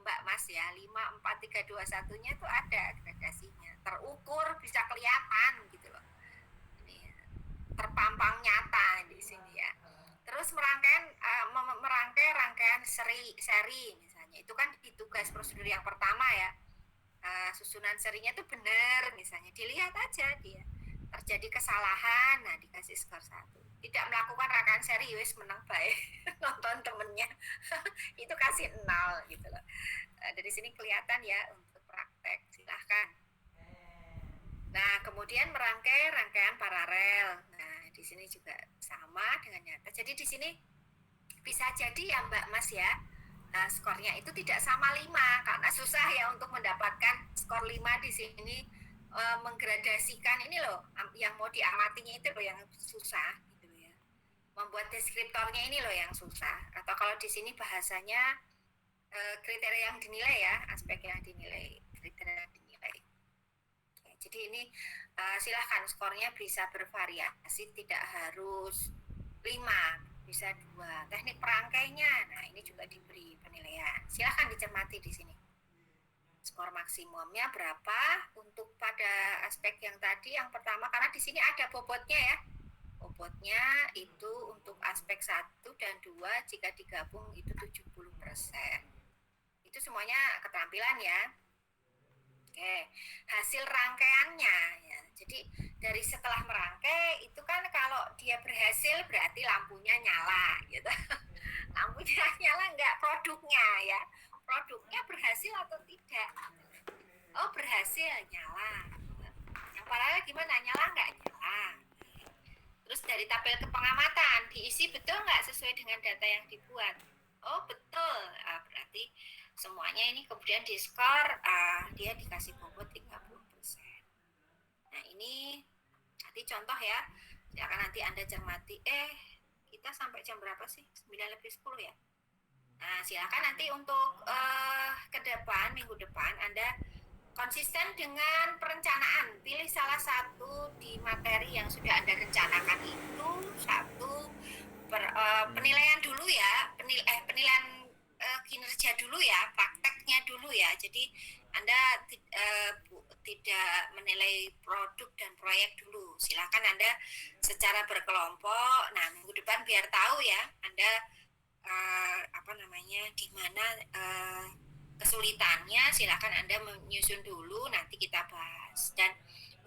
Mbak Mas ya, 5, 4, 3, 2, 1-nya itu ada gradasinya, terukur, bisa kelihatan gitu loh. Ini terpampang nyata di sini ya. Terus merangkai rangkaian seri misalnya, itu kan di tugas prosedur yang pertama ya, susunan serinya itu benar misalnya, dilihat aja dia terjadi kesalahan, nah dikasih skor 1. Tidak melakukan rangkaian seri, wis menang baik nonton temennya itu kasih 0 gitu loh. Dari sini kelihatan ya untuk praktek, silahkan. Nah, kemudian merangkai rangkaian paralel. Nah, di sini juga sama dengan nyata. Jadi di sini bisa jadi ya Mbak Mas ya, skornya itu tidak sama 5 karena susah ya untuk mendapatkan skor 5 di sini, menggradasikan ini loh yang mau diamatinya itu loh yang susah gitu ya. Membuat deskriptornya ini loh yang susah. Atau kalau di sini bahasanya kriteria yang dinilai ya, aspek yang dinilai, kriteria yang dinilai. Oke, jadi ini silahkan skornya bisa bervariasi, tidak harus 5, bisa 2. Teknik perangkainya, nah ini juga diberi penilaian. Silahkan dicermati di sini. Skor maksimumnya berapa untuk pada aspek yang tadi, yang pertama, karena di sini ada bobotnya ya. Bobotnya itu untuk aspek 1 dan 2 jika digabung itu 70%. Itu semuanya keterampilan ya. Oke, hasil rangkaiannya ya. Jadi dari setelah merangkai itu kan kalau dia berhasil berarti lampunya nyala gitu. Lampunya nyala enggak produknya ya. Produknya berhasil atau tidak? Oh, berhasil, nyala. Yang paralel gimana? Nyala enggak? Nyala. Terus dari tabel kepengamatan diisi betul nggak sesuai dengan data yang dibuat? Oh, betul. Berarti semuanya ini kemudian diskor, dia dikasih bobot 30%. Nah, ini nanti contoh ya. Silakan nanti Anda cermati. Kita sampai jam berapa sih? 9:10 ya. Nah, silakan nanti untuk ke depan, minggu depan Anda konsisten dengan perencanaan. Pilih salah satu di materi yang sudah Anda rencanakan itu, satu penilaian dulu ya, penilaian kinerja dulu ya, prakteknya dulu ya. Jadi Anda tidak menilai produk dan proyek dulu. Silakan Anda secara berkelompok. Nah, minggu depan biar tahu ya Anda di mana kesulitannya, silakan Anda menyusun dulu, nanti kita bahas. Dan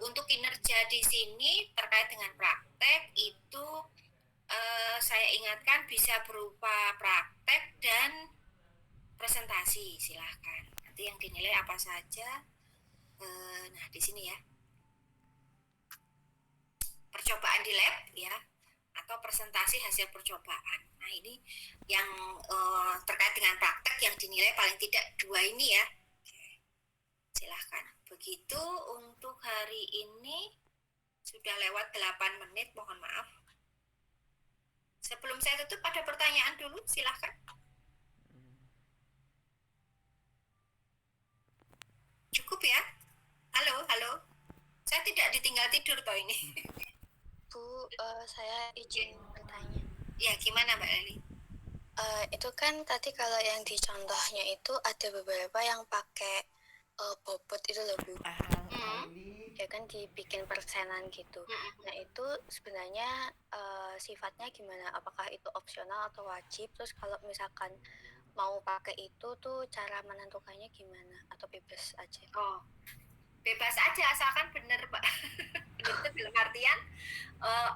untuk kinerja di sini terkait dengan praktek itu saya ingatkan bisa berupa praktek dan presentasi, silahkan. Nanti yang dinilai apa saja. Nah, di sini ya. Percobaan di lab ya, atau presentasi hasil percobaan. Nah, ini yang terkait dengan praktek yang dinilai paling tidak 2 ini ya. Oke. Silahkan. Begitu untuk hari ini sudah lewat 8 menit, mohon maaf. Sebelum saya tutup, ada pertanyaan dulu, silahkan. Cukup ya? Halo, halo. Saya tidak ditinggal tidur toh ini.
Bu, saya izin bertanya.
Ya, gimana Mbak Eli?
Itu kan tadi kalau yang di contohnya itu ada beberapa yang pakai bobot itu loh Bu. Ya kan dibikin persenan gitu. Nah itu sebenarnya sifatnya gimana? Apakah itu opsional atau wajib? Terus kalau misalkan mau pakai itu tuh cara menentukannya gimana? Atau bebas aja?
Oh, bebas aja asalkan bener Pak. Bener itu dalam artian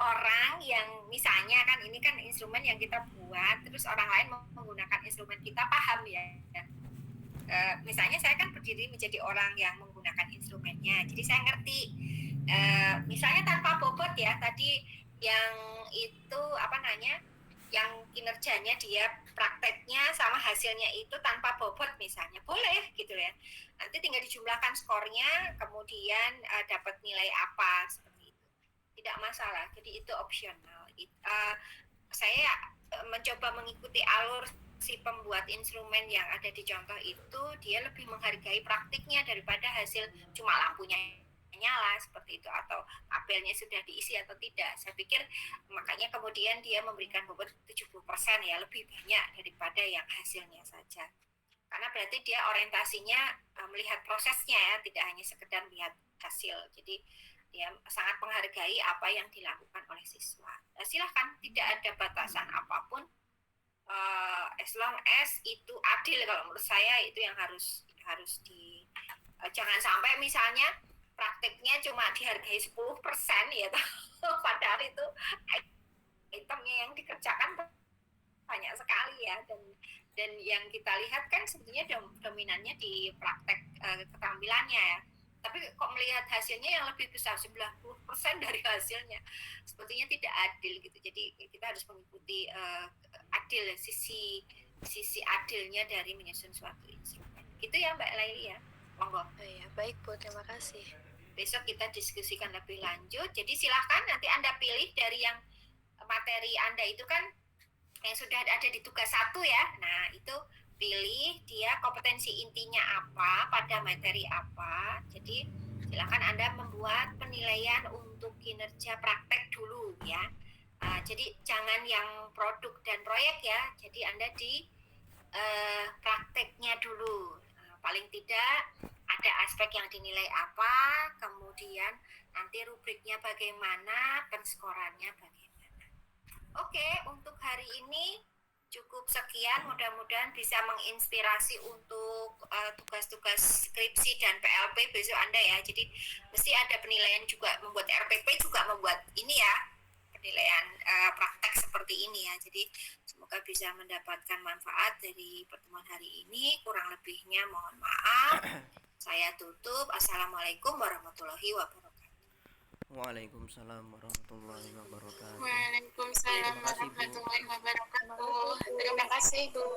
orang yang misalnya kan ini kan instrumen yang kita buat, terus orang lain menggunakan instrumen kita, paham ya. Misalnya saya kan berdiri menjadi orang yang menggunakan instrumennya, jadi saya ngerti. Misalnya tanpa bobot ya, tadi yang itu yang kinerjanya dia prakteknya sama hasilnya itu tanpa bobot misalnya, boleh gitu ya. Nanti tinggal dijumlahkan skornya, kemudian dapat nilai apa seperti itu, tidak masalah. Jadi itu opsional. Saya mencoba mengikuti alur si pembuat instrumen yang ada di contoh itu, dia lebih menghargai praktiknya daripada hasil cuma lampunya nyala seperti itu atau tabelnya sudah diisi atau tidak. Saya pikir makanya kemudian dia memberikan bobot 70% ya, lebih banyak daripada yang hasilnya saja. Karena berarti dia orientasinya melihat prosesnya ya, tidak hanya sekedar melihat hasil. Jadi dia sangat menghargai apa yang dilakukan oleh siswa. Nah, silahkan, tidak ada batasan apapun. As long as itu adil, kalau menurut saya itu yang harus jangan sampai misalnya prakteknya cuma dihargai 10% ya, padahal itu itemnya yang dikerjakan banyak sekali ya, dan yang kita lihat kan sebetulnya dominannya di praktek keterampilannya ya. tapi kok melihat hasilnya yang lebih besar 90% dari hasilnya, sepertinya tidak adil gitu. Jadi kita harus mengikuti adil, sisi adilnya dari menyusun suatu instrumen. Itu ya Mbak Laili ya. Monggo.
Oh ya, baik Bu, terima kasih.
Besok kita diskusikan lebih lanjut. Jadi silahkan nanti Anda pilih dari yang materi Anda itu kan yang sudah ada di tugas 1 ya. Nah, itu pilih dia kompetensi intinya apa, pada materi apa. Jadi silakan Anda membuat penilaian untuk kinerja praktek dulu ya. Jadi jangan yang produk dan proyek ya. Jadi Anda di prakteknya dulu. Paling tidak ada aspek yang dinilai apa, kemudian nanti rubriknya bagaimana, penskorannya bagaimana. Oke, untuk hari ini cukup sekian, mudah-mudahan bisa menginspirasi untuk tugas-tugas skripsi dan PLP besok Anda ya. Jadi mesti ada penilaian juga, membuat RPP juga membuat ini ya, penilaian praktek seperti ini ya. Jadi semoga bisa mendapatkan manfaat dari pertemuan hari ini. Kurang lebihnya mohon maaf. Saya tutup. Assalamualaikum warahmatullahi wabarakatuh.
Waalaikumsalam warahmatullahi wabarakatuh.
Waalaikumsalam warahmatullahi wabarakatuh. Terima kasih Bu.